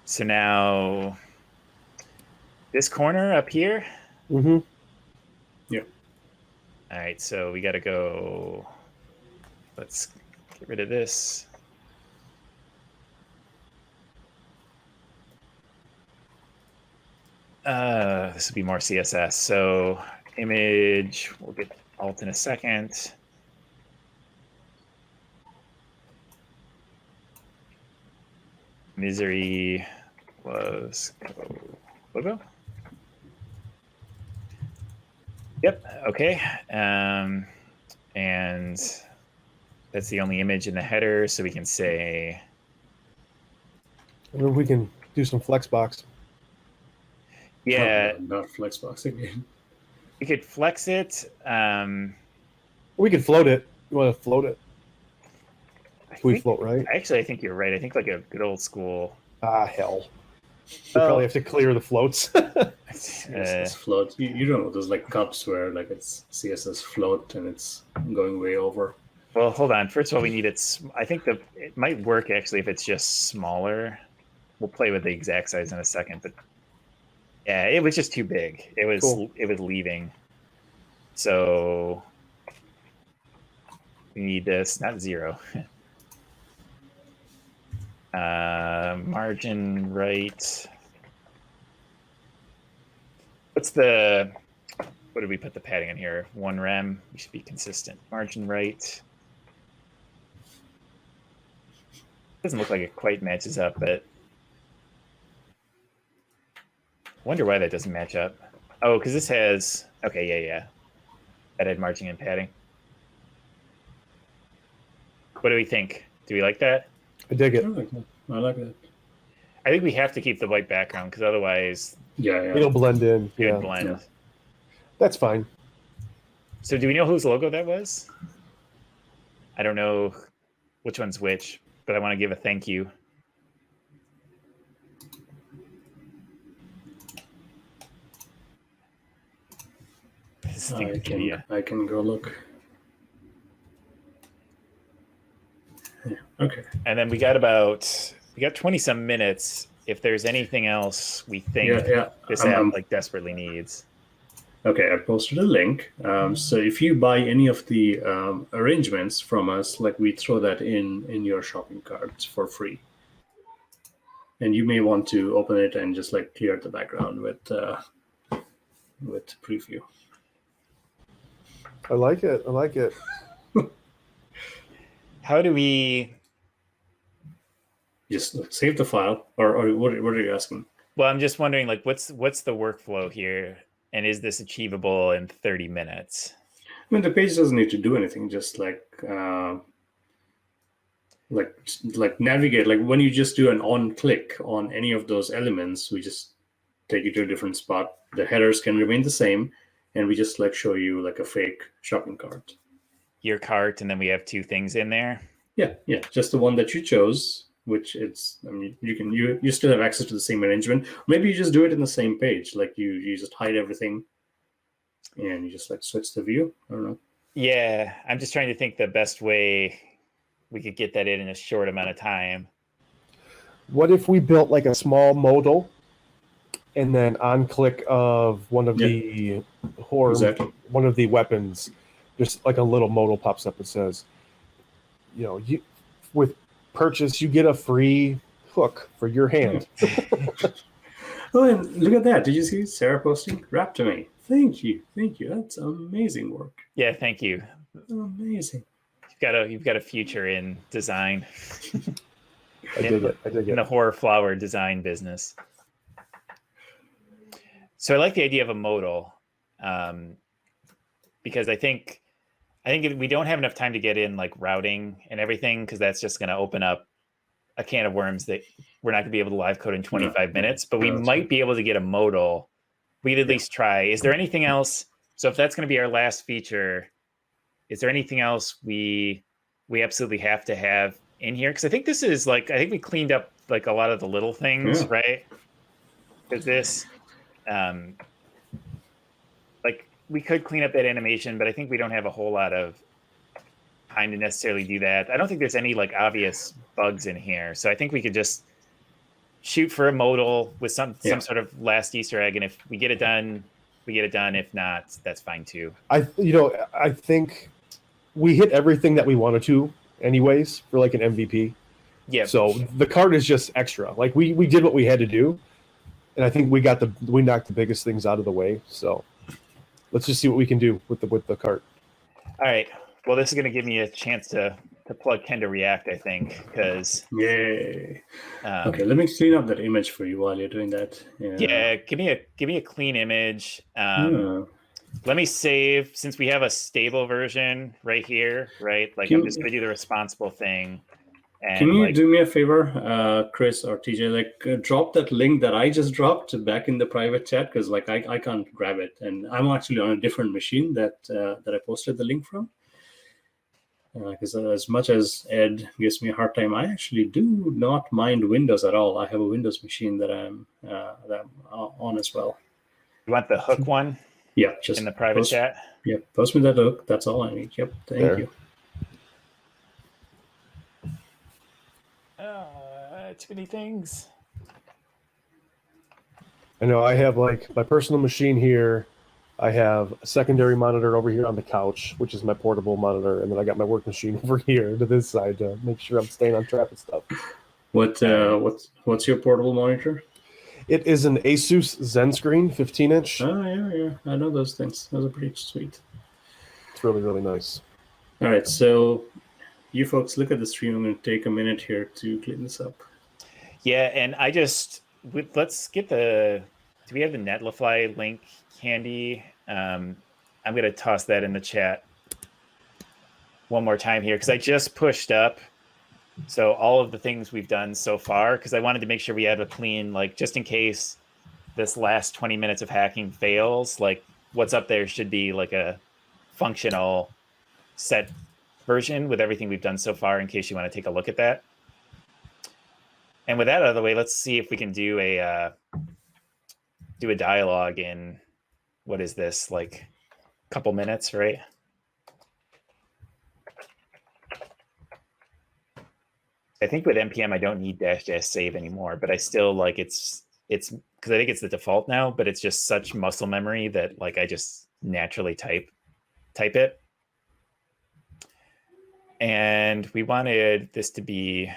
S3: So now this corner up here.
S2: Mm-hmm.
S1: Yeah.
S3: All right, so we got to go. Let's get rid of this. This will be more CSS. So image, we'll get alt in a second. Misery was logo. Yep. Okay. And that's the only image in the header, so we can say.
S2: I wonder if we can do some flexbox.
S1: Yeah. Not flexbox again.
S3: We could flex it.
S2: We could float it. You want to float it? We float, right?
S3: Actually, I think you're right. I think like a good old school.
S2: Ah, hell. We probably have to clear the floats.
S1: CSS float. You don't know those like cups where like it's CSS float and it's going way over.
S3: Well, hold on. First of all, we need it. I think it might work actually if it's just smaller. We'll play with the exact size in a second, but yeah, it was just too big. It was cool. It was leaving. So we need this, not 0. Margin right. What did we put the padding in here? 1 rem. We should be consistent. Margin right. Doesn't look like it quite matches up, but Wonder why that doesn't match up. Oh, because this has yeah. That had marching and padding. What do we think? Do we like that?
S2: I dig it.
S1: I like that.
S3: I think we have to keep the white background because otherwise,
S2: it'll blend in.
S3: It would blend.
S1: Yeah.
S2: That's fine.
S3: So, do we know whose logo that was? I don't know which one's which, but I want to give a thank you.
S1: I can go look. Yeah, okay.
S3: And then we got 20 some minutes. If there's anything else we think this app like desperately needs.
S1: Okay, I posted a link. So if you buy any of the arrangements from us, like we throw that in your shopping carts for free. And you may want to open it and just like clear the background with preview.
S2: I like it.
S1: How do we just save the file, or what are you asking?
S3: Well, I'm just wondering, like, what's the workflow here, and is this achievable in 30 minutes?
S1: I mean, the page doesn't need to do anything. Just like navigate. Like when you just do an on click on any of those elements, we just take you to a different spot. The headers can remain the same, and we just like show you like a fake shopping cart.
S3: Your cart, and then we have two things in there.
S1: Yeah, just the one that you chose, which it's. I mean, you still have access to the same arrangement. Maybe you just do it in the same page, like you just hide everything, and you just like switch the view. I don't know.
S3: Yeah, I'm just trying to think the best way we could get that in a short amount of time.
S2: What if we built like a small modal, and then on click of one of the one of the weapons, just like a little modal pops up and says, you with purchase you get a free hook for your hand.
S1: Oh, and look at that! Did you see Sarah posting? Rap to me. Thank you. That's amazing work.
S3: Yeah, thank you.
S1: Amazing.
S3: You've got a future in design.
S2: I dig it.
S3: In the horror flower design business. So I like the idea of a modal, because I think we don't have enough time to get in like routing and everything, because that's just going to open up a can of worms that we're not going to be able to live code in 25 minutes. But we might be able to get a modal. We'd at least try. Is there anything else? So if that's going to be our last feature, is there anything else we absolutely have to have in here? Because I think this is like, I think we cleaned up like a lot of the little things, right? Because this, like we could clean up that animation, but I think we don't have a whole lot of time to necessarily do that. I don't think there's any like obvious bugs in here. So I think we could just shoot for a modal with some sort of last Easter egg. And if we get it done, we get it done. If not, that's fine too.
S2: I think we hit everything that we wanted to anyways for like an MVP.
S3: Yeah.
S2: So the card is just extra. Like we did what we had to do. And I think we knocked the biggest things out of the way. So let's just see what we can do with the cart.
S3: All right. Well, this is going to give me a chance to plug Ken to React, I think, because
S1: yay. Okay, let me clean up that image for you while you're doing that.
S3: Yeah, give me a clean image. Let me save, since we have a stable version right here, right? Like I'm just going to do the responsible thing. And
S1: can you do me a favor, Chris or TJ? Like, drop that link that I just dropped back in the private chat, because like I can't grab it, and I'm actually on a different machine that I posted the link from. Because as much as Ed gives me a hard time, I actually do not mind Windows at all. I have a Windows machine that I'm on as well.
S3: You want the hook one?
S1: Yeah, just
S3: in the private chat.
S1: Yeah, post me that hook. That's all I need. Yep, thank you.
S3: Too many things.
S2: I know I have like my personal machine here. I have a secondary monitor over here on the couch, which is my portable monitor, and then I got my work machine over here to this side to make sure I'm staying on track with stuff.
S1: What's your portable monitor?
S2: It is an Asus ZenScreen 15-inch.
S1: Oh yeah, I know those things. Those are pretty sweet.
S2: It's really, really nice.
S1: All right, so you folks look at the stream. I'm going to take a minute here to clean this up.
S3: Yeah, and let's get the Do we have the Netlify link handy? I'm going to toss that in the chat one more time here because I just pushed up. So all of the things we've done so far, because I wanted to make sure we have a clean, like just in case this last 20 minutes of hacking fails, like what's up there should be like a functional set version with everything we've done so far in case you want to take a look at that. And with that out of the way, let's see if we can do a dialogue in, what is this, like a couple minutes, right? I think with npm I don't need -- save anymore, but I still like it's because I think it's the default now, but it's just such muscle memory that like I just naturally type it. And we wanted this to be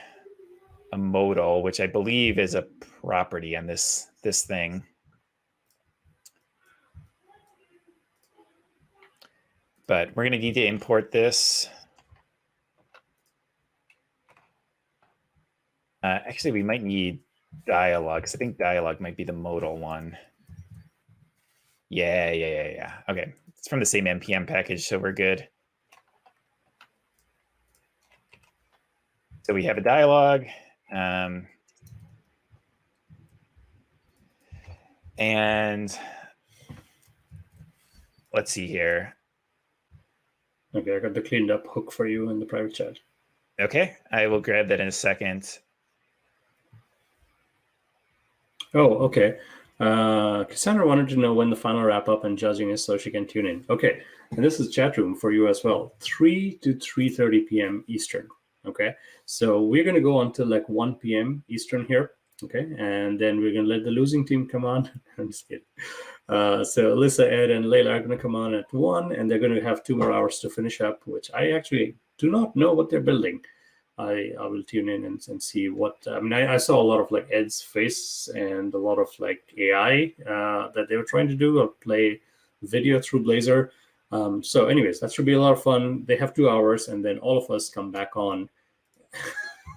S3: a modal, which I believe is a property on this thing. But we're going to need to import this. Actually, we might need dialogue, because I think dialogue might be the modal one. Yeah. Okay, it's from the same npm package, so we're good. So we have a dialogue. And let's see here.
S1: Okay, I got the cleaned up hook for you in the private chat.
S3: Okay, I will grab that in a second.
S1: Oh, okay. Cassandra wanted to know when the final wrap up and judging is so she can tune in. Okay, and this is chat room for you as well. 3 to 3:30 p.m. Eastern. Okay, so we're going to go until like 1 p.m. Eastern here. Okay, and then we're going to let the losing team come on. I'm just kidding. So Alyssa, Ed, and Layla are going to come on at 1, and they're going to have 2 more hours to finish up, which I actually do not know what they're building. I will tune in and see what. I mean, I saw a lot of like Ed's face and a lot of like AI that they were trying to do or play video through Blazor. So anyways, that should be a lot of fun. They have 2 hours, and then all of us come back on.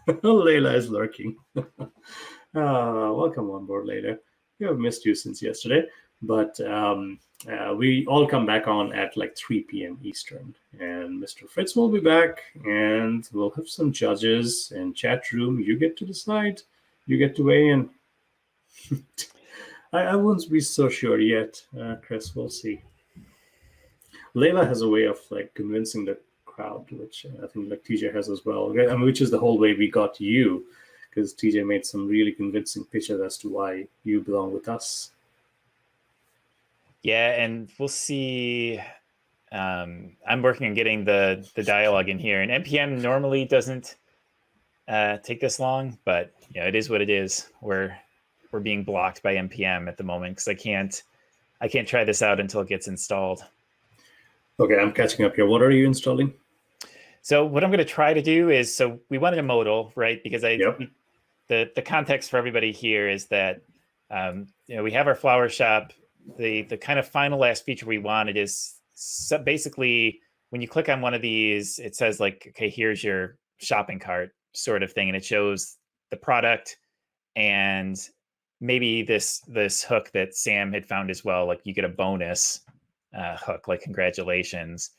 S1: Layla is lurking. Welcome on board, Layla. We have missed you since yesterday, but we all come back on at like 3 p.m. Eastern, and Mr. Fritz will be back, and we'll have some judges and chat room. You get to decide. You get to weigh in. I won't be so sure yet, Chris. We'll see. Layla has a way of like convincing the crowd, which I think like TJ has as well. I mean, which is the whole way we got you, because TJ made some really convincing pitches as to why you belong with us.
S3: Yeah, and we'll see. I'm working on getting the dialogue in here, and npm normally doesn't take this long, but you know, it is what it is. We're being blocked by npm at the moment because I can't try this out until it gets installed.
S1: Okay, I'm catching up here. What are you installing?
S3: So what I'm going to try to do is, so we wanted a modal, right? Because the context for everybody here is that you know, we have our flower shop. The kind of final last feature we wanted is basically when you click on one of these, it says like, okay, here's your shopping cart sort of thing, and it shows the product and maybe this hook that Sam had found as well, like you get a bonus hook, like congratulations.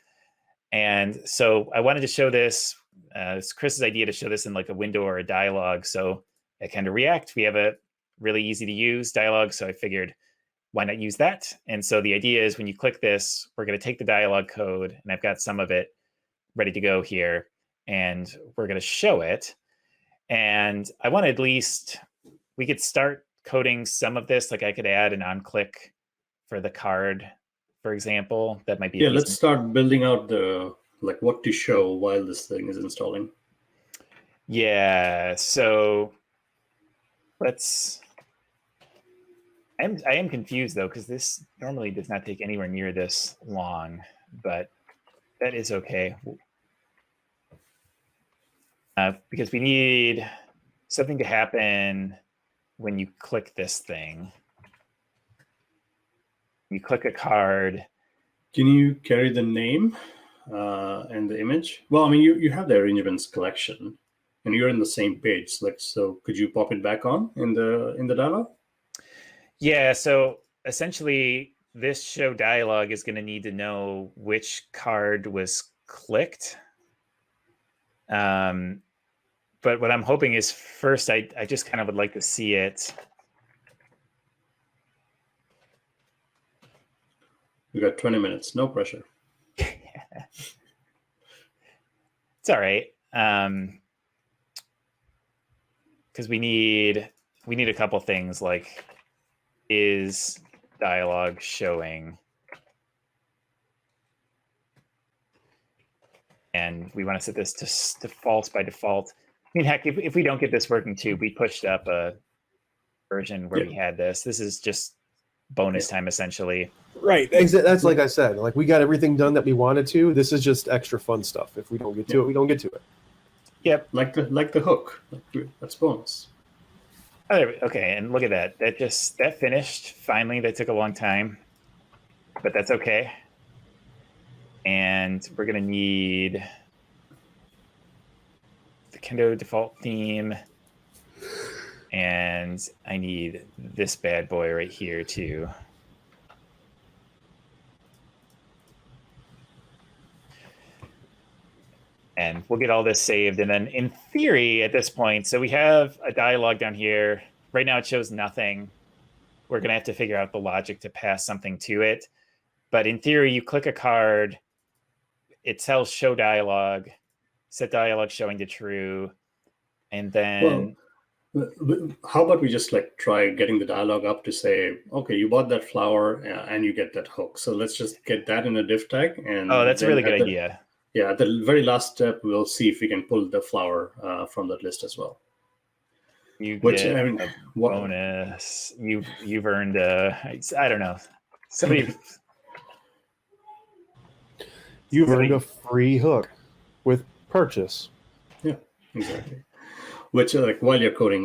S3: And so I wanted to show this. It's Chris's idea to show this in like a window or a dialogue. So at kind of React, we have a really easy to use dialogue. So I figured, why not use that? And so the idea is when you click this, we're going to take the dialogue code, and I've got some of it ready to go here, and we're going to show it. And I want to at least, we could start coding some of this. Like I could add an on-click for the card, for example. That might be.
S1: Yeah, let's start building out the, like what to show while this thing is installing.
S3: Yeah, so let's, I am confused though, because this normally does not take anywhere near this long, but that is okay. Because we need something to happen when you click this thing. You click a card.
S1: Can you carry the name and the image? Well, I mean, you have the arrangements collection, and you're in the same page. Like, so could you pop it back on in the dialog?
S3: Yeah, so essentially, this show dialogue is going to need to know which card was clicked. But what I'm hoping is first, I just kind of would like to see it.
S1: We got 20 minutes, no pressure.
S3: It's all right. Because we need a couple things, like, is dialogue showing? And we want to set this to false by default. I mean, heck, if we don't get this working too, we pushed up a version where we had this. This is just bonus time, essentially.
S2: Right. That's like I said. Like, we got everything done that we wanted to. This is just extra fun stuff. If we don't get to it, we don't get to it.
S3: Yep.
S1: Like the hook. That's bonus.
S3: Oh, okay, and look at that. That finished. Finally, that took a long time. But that's okay. And we're going to need the Kendo default theme. And I need this bad boy right here, too. And we'll get all this saved. And then in theory, at this point, so we have a dialogue down here. Right now, it shows nothing. We're going to have to figure out the logic to pass something to it. But in theory, you click a card. It tells show dialogue, set dialogue showing to true. And then...
S1: Well, how about we just try getting the dialogue up to say, okay, you bought that flower and you get that hook. So let's just get that in a diff tag. And
S3: that's a really good idea.
S1: Yeah, at the very last step, we'll see if we can pull the flower from that list as well.
S3: You get a bonus. You've earned I don't know.
S2: You've earned a free hook with purchase.
S1: Yeah, exactly. Which, while you're coding,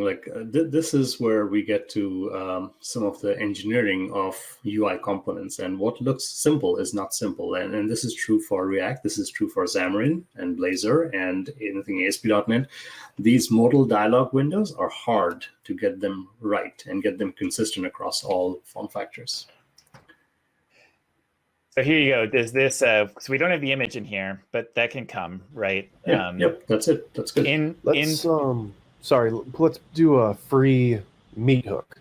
S1: this is where we get to some of the engineering of UI components. And what looks simple is not simple. And this is true for React. This is true for Xamarin and Blazor and anything ASP.NET. These modal dialog windows are hard to get them right and get them consistent across all form factors.
S3: So here you go. There's this. So we don't have the image in here, but that can come, right?
S1: Yeah, yep, that's it. That's good.
S2: Let's do a free meat hook.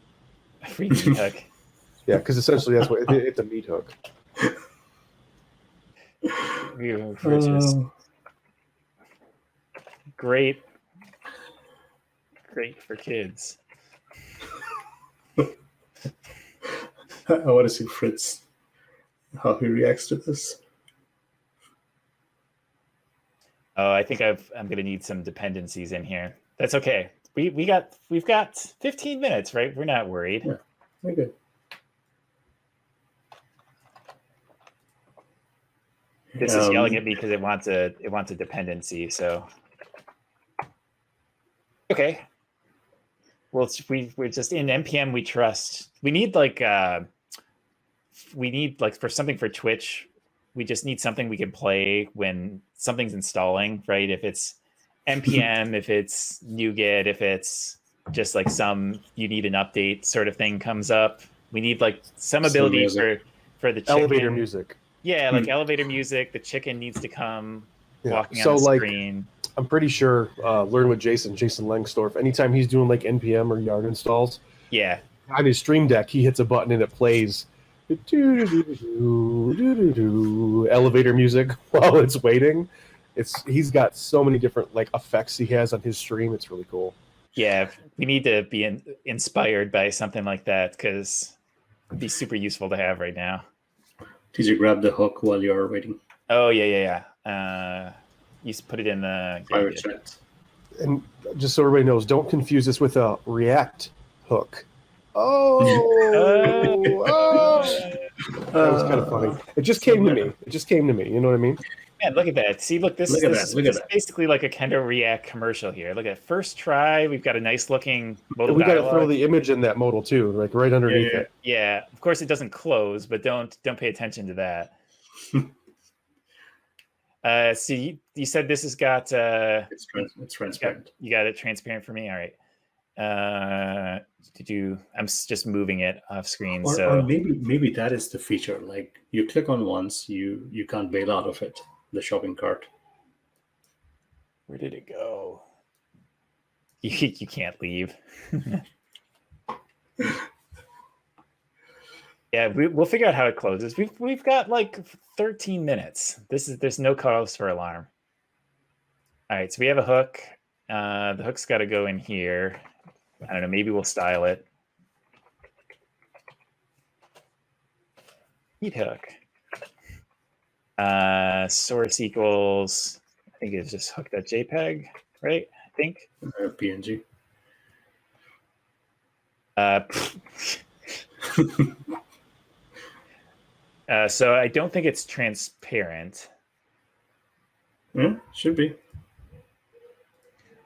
S3: A free meat hook.
S2: Yeah, because essentially that's what it's a meat hook.
S3: Great for kids.
S1: I want to see Fritz, how he reacts to this.
S3: Oh, I think I'm going to need some dependencies in here. That's okay. We've got 15 minutes, right? We're not worried.
S1: Yeah, we're good.
S3: This is yelling at me because it wants a dependency. So okay. Well, we're just in npm. We trust. We need for something for Twitch. We just need something we can play when something's installing, right? If it's npm, if it's NuGet, if it's just you need an update sort of thing comes up. We need some ability for the chicken.
S2: Elevator music.
S3: Yeah, elevator music. The chicken needs to come walking on the screen.
S2: I'm pretty sure Learn with Jason Lengstorf, anytime he's doing npm or yard installs, on his stream deck, he hits a button and it plays elevator music while it's waiting. He's got so many different effects he has on his stream. It's really cool.
S3: Yeah, we need to be inspired by something like that because it'd be super useful to have right now.
S1: Did you grab the hook while you're waiting?
S3: Oh yeah. You put it in the
S1: private chat.
S2: And just so everybody knows, don't confuse this with a React hook. Oh, that was kind of funny. It just came to me. You know what I mean?
S3: Man, look at that. See, look, this is basically like a Kendo React commercial here. Look at first try. We've got a nice looking modal
S2: dialogue. We got to throw the image in that modal too, right underneath it.
S3: Yeah, of course it doesn't close, but don't pay attention to that. So you said this has got
S1: it's transparent.
S3: You got it transparent for me. All right. I'm just moving it off screen.
S1: Or maybe that is the feature. Like you click on once, you can't bail out of it. The shopping cart.
S3: Where did it go? You can't leave. Yeah, we'll figure out how it closes. We've got like 13 minutes. There's no cause for alarm. All right, so we have a hook. The hook's got to go in here. I don't know. Maybe we'll style it. Heat hook. Source equals. I think it's just hook.jpg, right? I think.
S1: PNG.
S3: So I don't think it's transparent.
S1: Yeah, should be.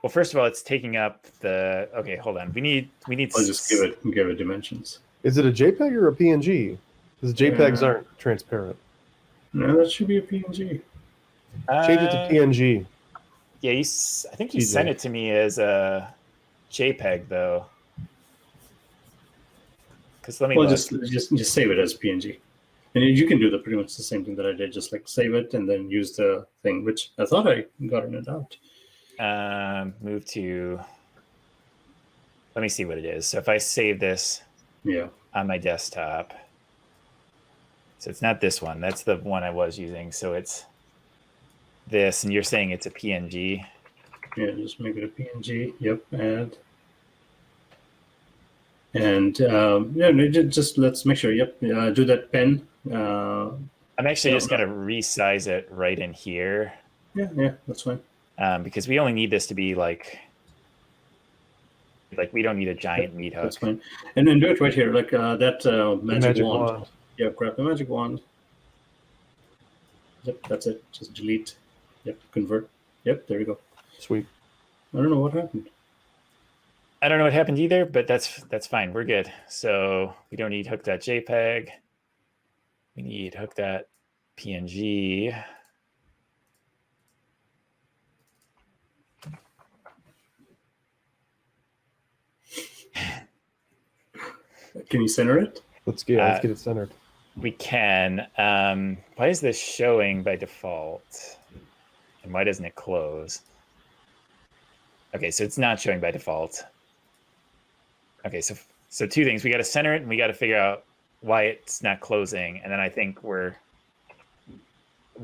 S3: Well, first of all, it's taking up the. Okay, hold on. We need.
S1: I'll just give it dimensions.
S2: Is it a JPEG or a PNG? Because JPEGs aren't transparent.
S1: No, that should be a PNG.
S2: Change it to PNG.
S3: Yeah, I think you sent it to me as a JPEG though. Because let me.
S1: Well, just save it as PNG, and you can do pretty much the same thing that I did. Just like save it and then use the thing, which I thought I gotten it out.
S3: Move to. Let me see what it is. So if I save this, on my desktop. So it's not this one. That's the one I was using. So it's this, and you're saying it's a PNG.
S1: Yeah, just make it a PNG. Yep, and just let's make sure. Yep, do that pen.
S3: I'm actually just gonna resize it right in here.
S1: Yeah, that's fine.
S3: Because we only need this to be like we don't need a giant meat hook.
S1: That's fine. And then do it right here, like that magic wand. Yeah, grab the magic wand. Yep, that's it. Just delete. Yep, convert. Yep, there you go.
S2: Sweet.
S1: I don't know what happened.
S3: I don't know what happened either, but that's fine. We're good. So we don't need hook.jpg. We need hook.png.
S1: Can you center it?
S2: Let's get it centered.
S3: We can. Why is this showing by default? And why doesn't it close? Okay, so it's not showing by default. Okay, so two things. We got to center it, and we got to figure out why it's not closing. And then I think we're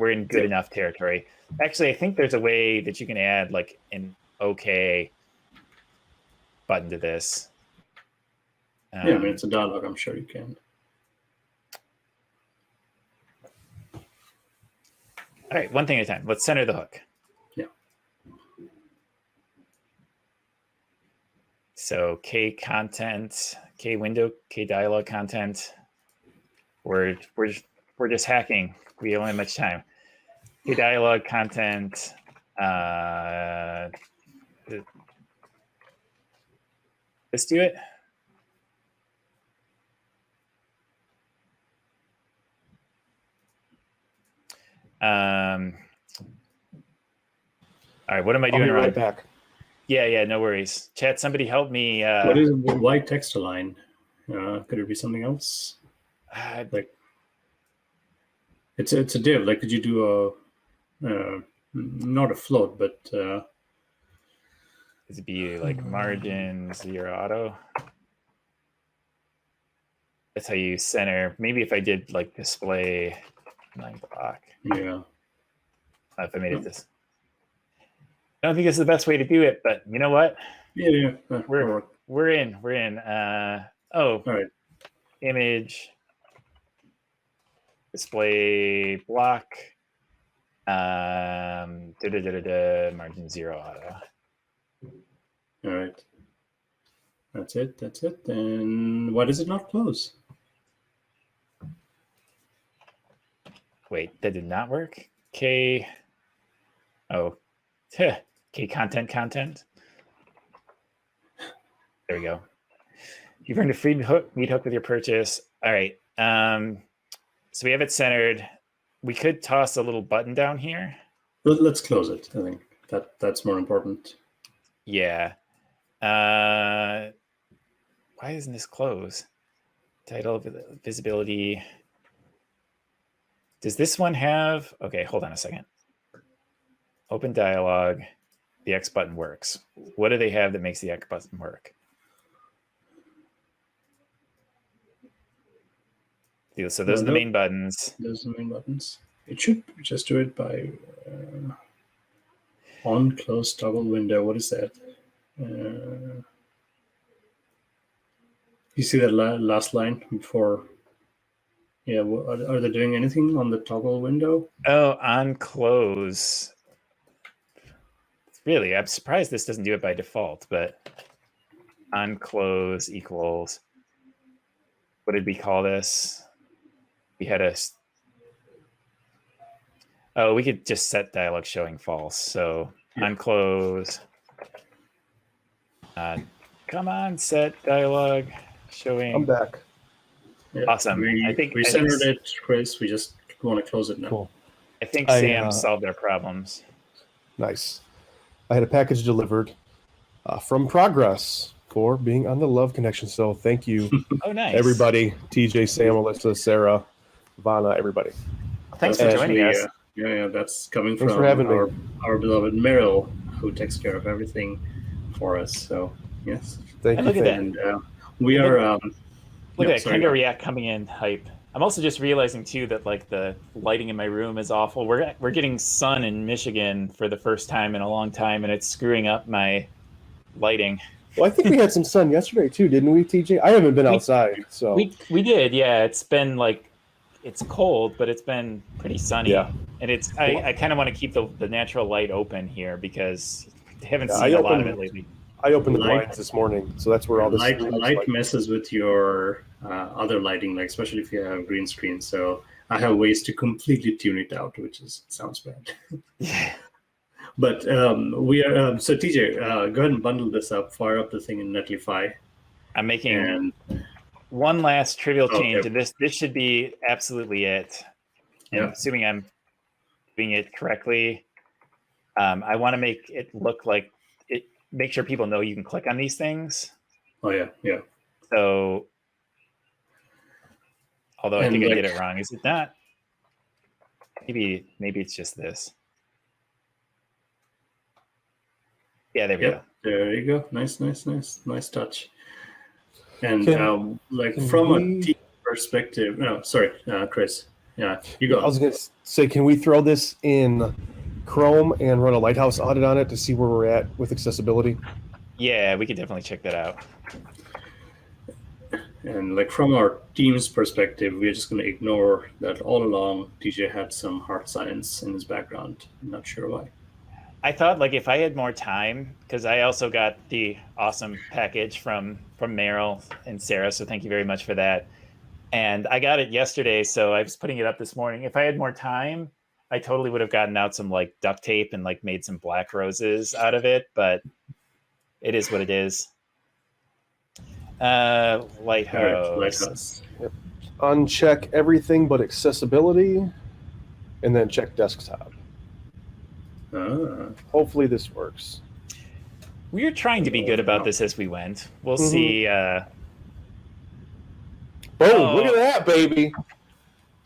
S3: in good enough territory. Actually, I think there's a way that you can add like an OK button to this.
S1: Yeah, I mean, it's a dialog. I'm sure you can.
S3: All right, one thing at a time. Let's center the hook.
S1: Yeah.
S3: So K content, K window, K dialog content. We're just hacking. We don't have much time. K dialog content. Let's do it. All right, what am I doing?
S2: I'll be right back.
S3: Yeah, no worries. Chat, somebody help me.
S1: Why text align? Could it be something else? Like it's a div. Like, could you do a not a float, but
S3: does it be like margin 0 auto? That's how you center. Maybe if I did like display 9 block.
S1: Yeah.
S3: If I made it this. I don't think this is the best way to do it, but you know what?
S1: Yeah.
S3: We're in. All right. Image, display block, margin 0 auto.
S1: All right. That's it. And why does it not close?
S3: Wait, that did not work? K content. There we go. You've earned a free meat hook with your purchase. All right. So we have it centered. We could toss a little button down here.
S1: Let's close it. I think that's more important.
S3: Yeah. Why isn't this close? Title, visibility. Does this one have? Okay, hold on a second. Open dialog. The X button works. What do they have that makes the X button work? So those are the main buttons.
S1: Those are the main buttons. It should just do it by on, close, toggle window. What is that? You see that last line before? Yeah, are they doing anything on the toggle window?
S3: Oh, on, close. Really, I'm surprised this doesn't do it by default, but on, close equals, what did we call this? We had we could just set dialog showing false. So on, close. Come on, set dialog showing.
S2: I'm back.
S1: Yeah,
S3: awesome.
S1: I think we centered it, Chris. We just want to close it now.
S2: Cool.
S3: I think Sam solved our problems.
S2: Nice. I had a package delivered from Progress for being on the Love Connection. So thank you,
S3: Oh, nice.
S2: everybody. TJ, Sam, Alyssa, Sarah, Vanna, everybody.
S3: Thanks for joining us.
S1: Yeah, that's coming
S2: Thanks
S1: from
S2: for having
S1: our beloved Meryl, who takes care of everything for us. So yes,
S2: Thank you.
S3: Look at that.
S1: and we are.
S3: Look at that Kendra React coming in hype. I'm also just realizing too that like the lighting in my room is awful. We're getting sun in Michigan for the first time in a long time, and it's screwing up my lighting.
S2: Well, I think we had some sun yesterday too, didn't we, TJ? I haven't been outside, so
S3: we did. Yeah, it's been like it's cold, but it's been pretty sunny.
S2: Yeah.
S3: And it's I kind of want to keep the natural light open here because I haven't seen a lot of it lately.
S2: I opened the blinds this morning, so that's where all this
S1: light messes with your other lighting, like especially if you have green screen. So I have ways to completely tune it out, which sounds bad.
S3: Yeah.
S1: But we are so TJ, go ahead and bundle this up, fire up the thing in Netlify.
S3: I'm making one last trivial change, and this should be absolutely it.
S1: Yeah.
S3: Assuming I'm doing it correctly, I want to make it look like it. Make sure people know you can click on these things.
S1: Oh yeah.
S3: So, although I think I did it wrong, is it not? Maybe it's just this. Yeah, there we go.
S1: There you go. Nice touch. And from a team perspective, no, sorry, Chris. Yeah, you go.
S2: I was going to say, can we throw this in Chrome and run a Lighthouse audit on it to see where we're at with accessibility?
S3: Yeah, we could definitely check that out.
S1: And like from our team's perspective, we're just going to ignore that all along DJ had some hard science in his background. I'm not sure why.
S3: I thought like if I had more time, because I also got the awesome package from Meryl and Sarah, so thank you very much for that. And I got it yesterday, so I was putting it up this morning. If I had more time, I totally would have gotten out some like duct tape and like made some black roses out of it, but it is what it is. Lighthouse.
S1: Right, Lighthouse.
S2: Yep. Uncheck everything but accessibility, and then check desktop. Hopefully this works.
S3: We were trying to be good about this as we went. We'll see.
S2: Boom! Look at that, baby.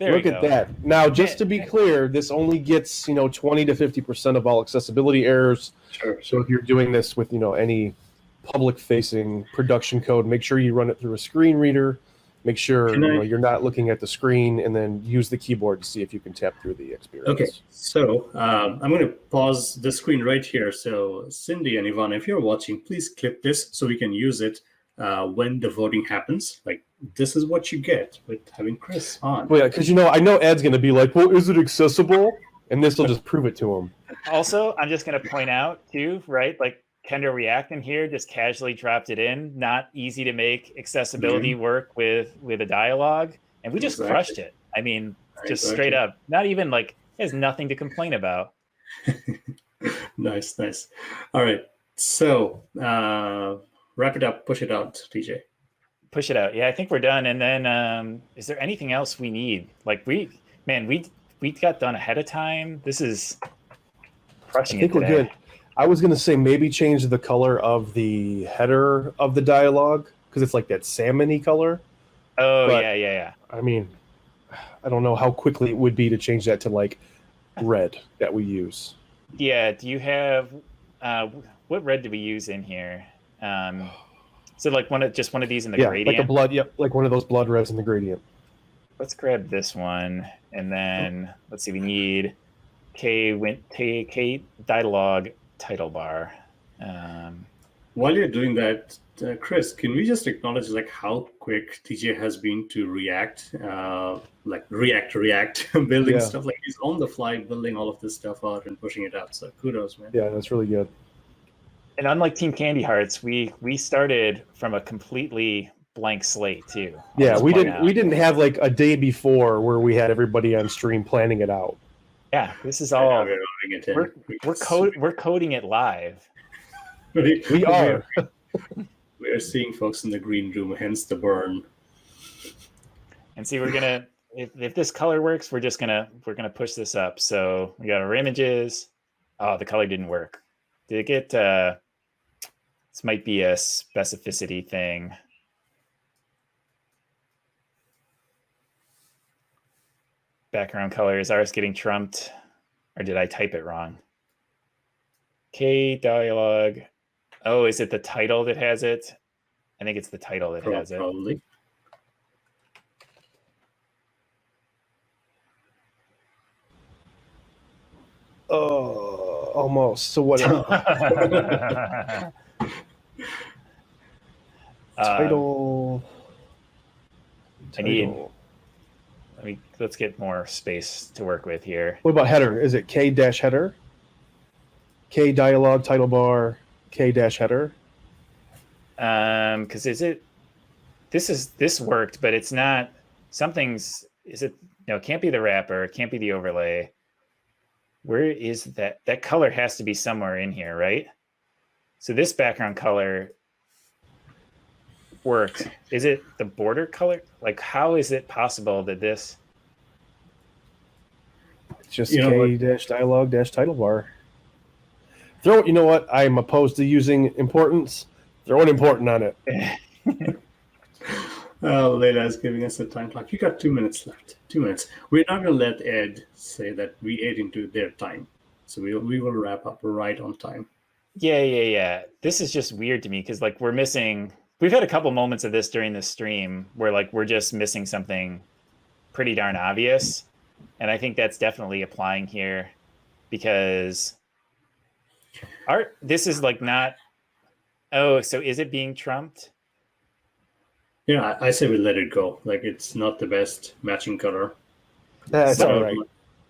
S3: Look
S2: at that. Now, just to be clear, this only gets 20 to 50% of all accessibility errors.
S1: Sure.
S2: So if you're doing this with any public-facing production code, make sure you run it through a screen reader. Make sure you're not looking at the screen, and then use the keyboard to see if you can tap through the experience.
S1: Okay, so I'm going to pause the screen right here. So Cindy and Ivana, if you're watching, please clip this so we can use it when the voting happens. Like, this is what you get with having Chris on.
S2: Well, yeah, because I know Ed's going to be like, well, is it accessible? And this will just prove it to him.
S3: Also, I'm just going to point out too, right? Like Kendra React in here just casually dropped it in. Not easy to make accessibility work with a dialogue, and we just crushed it. I mean, just straight up. Not even like there's nothing to complain about.
S1: Nice. All right, so wrap it up. Push it out, TJ.
S3: Push it out. Yeah, I think we're done. And then, is there anything else we need? Like we got done ahead of time. This is crushing it today.
S2: I think we're good. I was going to say maybe change the color of the header of the dialogue because it's like that salmon-y color.
S3: Oh,
S2: But,
S3: yeah.
S2: I mean, I don't know how quickly it would be to change that to like red that we use.
S3: Yeah. Do you have what red do we use in here? So like one of these in the gradient.
S2: Like a blood. Yep, like one of those blood reds in the gradient.
S3: Let's grab this one, and then let's see. We need K dialogue title bar.
S1: While you're doing that, Chris, can we just acknowledge like how quick TJ has been to react, like react, building stuff. Like he's on the fly building all of this stuff out and pushing it out. So kudos, man.
S2: Yeah, that's really good.
S3: And unlike Team Candy Hearts, we started from a completely blank slate too.
S2: Yeah, we didn't have like a day before where we had everybody on stream planning it out.
S3: Yeah, this is all we're coding it live.
S2: We are.
S1: We are seeing folks in the green room, hence the burn.
S3: And see, we're gonna if this color works, we're gonna push this up. So we got our images. Oh, the color didn't work. Did it get? This might be a specificity thing. Background color, is ours getting trumped, or did I type it wrong? K dialogue. Oh, is it the title that has it? I think it's the title that has it.
S1: Probably.
S2: Oh, almost. So what? Title.
S3: Let's get more space to work with here.
S2: What about header? Is it K dash header? K dialogue title bar K dash header?
S3: Because this worked, but it's not. It can't be the wrapper, it can't be the overlay. Where is that? That color has to be somewhere in here, right? So this background color worked. Is it the border color? Like, how is it possible that this?
S2: It's just K dash dialogue dash title bar. You know what? I'm opposed to using importance. Throw an important on it.
S1: Leila is giving us a time clock. You got 2 minutes left. 2 minutes. We're not going to let Ed say that we ate into their time. So we will wrap up right on time.
S3: Yeah. This is just weird to me because like we've had a couple moments of this during the stream where like we're just missing something pretty darn obvious. And I think that's definitely applying here because this is like not. Oh, so is it being trumped?
S1: Yeah, I say we let it go. Like it's not the best matching color.
S2: That's all right.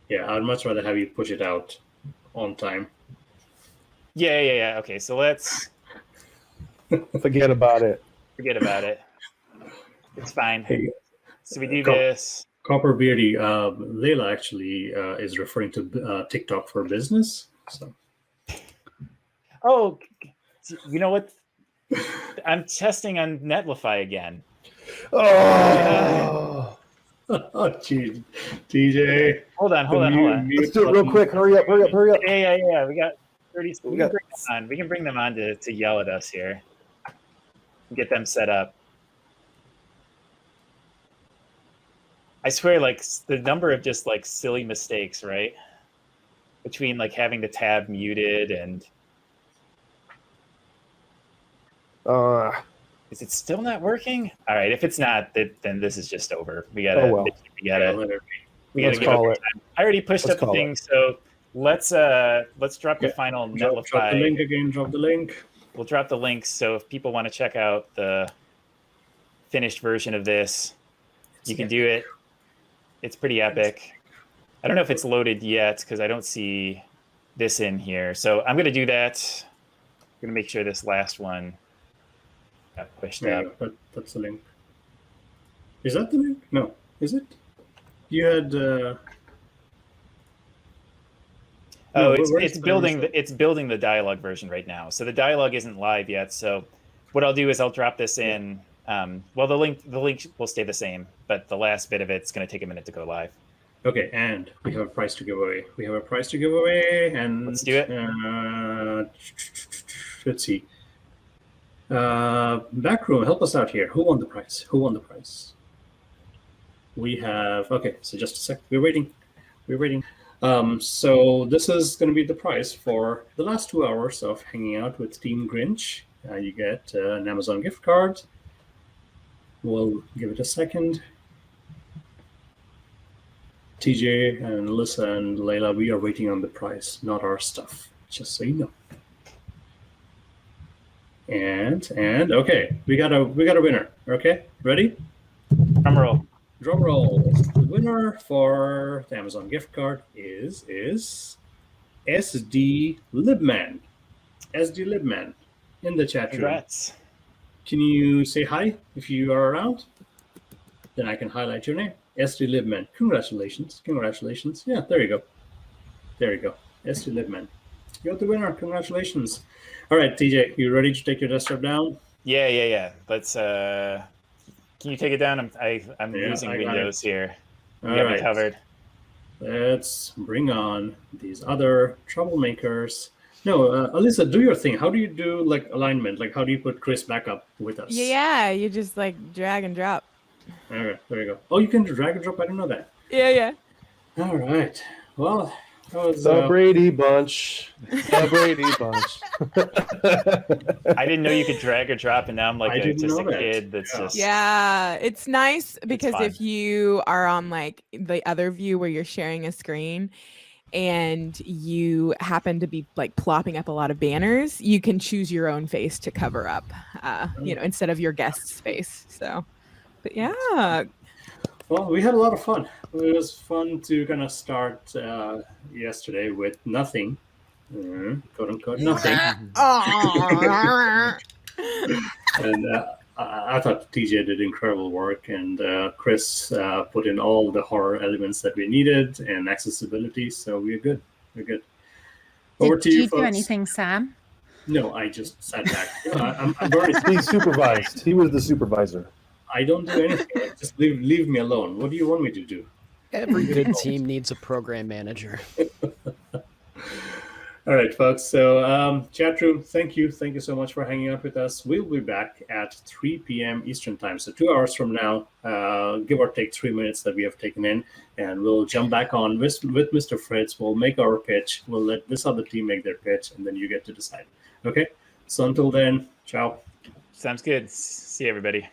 S1: Yeah, I'd much rather have you push it out on time.
S3: Yeah. Okay, so let's
S2: forget about it.
S3: It's fine.
S1: Hey,
S3: so we do this.
S1: Copper Beardy, Leila actually is referring to TikTok for business. So.
S3: Oh, you know what? I'm testing on Netlify again.
S2: Oh,
S1: geez. TJ.
S3: Hold on.
S2: Let's do it real quick. Hurry up.
S3: Yeah. We got 30 seconds. We can bring them on to yell at us here. Get them set up. I swear, like the number of just like silly mistakes, right? Between like having the tab muted and. Is it still not working? All right, if it's not, then this is just over. We gotta get it. I already pushed up the thing, so let's drop the final Netlify.
S1: Drop the link again. Drop the link.
S3: We'll drop the links, so if people want to check out the finished version of this, you can do it. It's pretty epic. I don't know if it's loaded yet because I don't see this in here. So I'm going to do that. I'm going to make sure this last one got pushed up.
S1: That's the link. Is that the link? No. Is it? You had...
S3: it's building the dialogue version right now. So the dialogue isn't live yet. So what I'll do is I'll drop this in. The link will stay the same, but the last bit of it's going to take a minute to go live.
S1: Okay, and we have a prize to give away. And
S3: Let's do it.
S1: Let's see. Backroom, help us out here. Who won the prize? We have, okay, so just a sec. We're waiting. So this is going to be the prize for the last 2 hours of hanging out with Team Grinch. You get an Amazon gift card. We'll give it a second. TJ and Alyssa and Layla, we are waiting on the prize, not our stuff, just so you know. And okay, we got a winner. Okay, ready?
S3: Drum roll.
S1: The winner for the Amazon gift card is SD Libman. In the chat room.
S3: Congrats.
S1: Can you say hi if you are around? Then I can highlight your name. SD Libman. Congratulations. Yeah, there you go. SD Libman. You're the winner. Congratulations. All right, TJ, you ready to take your desktop down?
S3: Yeah. Let's. Can you take it down? I'm losing Windows here. You got me covered.
S1: Let's bring on these other troublemakers. No, Alyssa, do your thing. How do you do like alignment? Like, how do you put Chris back up with us?
S4: Yeah, you just like drag and drop.
S1: All right, there you go. Oh, you can drag and drop. I didn't know that.
S4: Yeah.
S1: All right. Well, that was
S2: the Brady Bunch. I
S3: didn't know you could drag or drop, and now I'm like just a kid that's just.
S4: Yeah, it's nice because if you are on like the other view where you're sharing a screen and you happen to be like plopping up a lot of banners, you can choose your own face to cover up, instead of your guest's face. So, but yeah.
S1: Well, we had a lot of fun. It was fun to kind of start yesterday with nothing, quote unquote, nothing. And I thought TJ did incredible work, and Chris put in all the horror elements that we needed and accessibility. So we're good. Over to you, folks.
S5: Did you do anything, Sam?
S1: No, I just sat back. I'm very.
S2: He supervised. He was the supervisor.
S1: I don't do anything. Just leave me alone. What do you want me to do?
S6: Every good team needs a program manager.
S1: All right, folks. So chat room, thank you so much for hanging out with us. We'll be back at 3 p.m. Eastern time. So 2 hours from now, give or take 3 minutes that we have taken in, and we'll jump back on with Mr. Fritz. We'll make our pitch. We'll let this other team make their pitch, and then you get to decide. Okay? So until then, ciao.
S3: Sounds good. See you, everybody.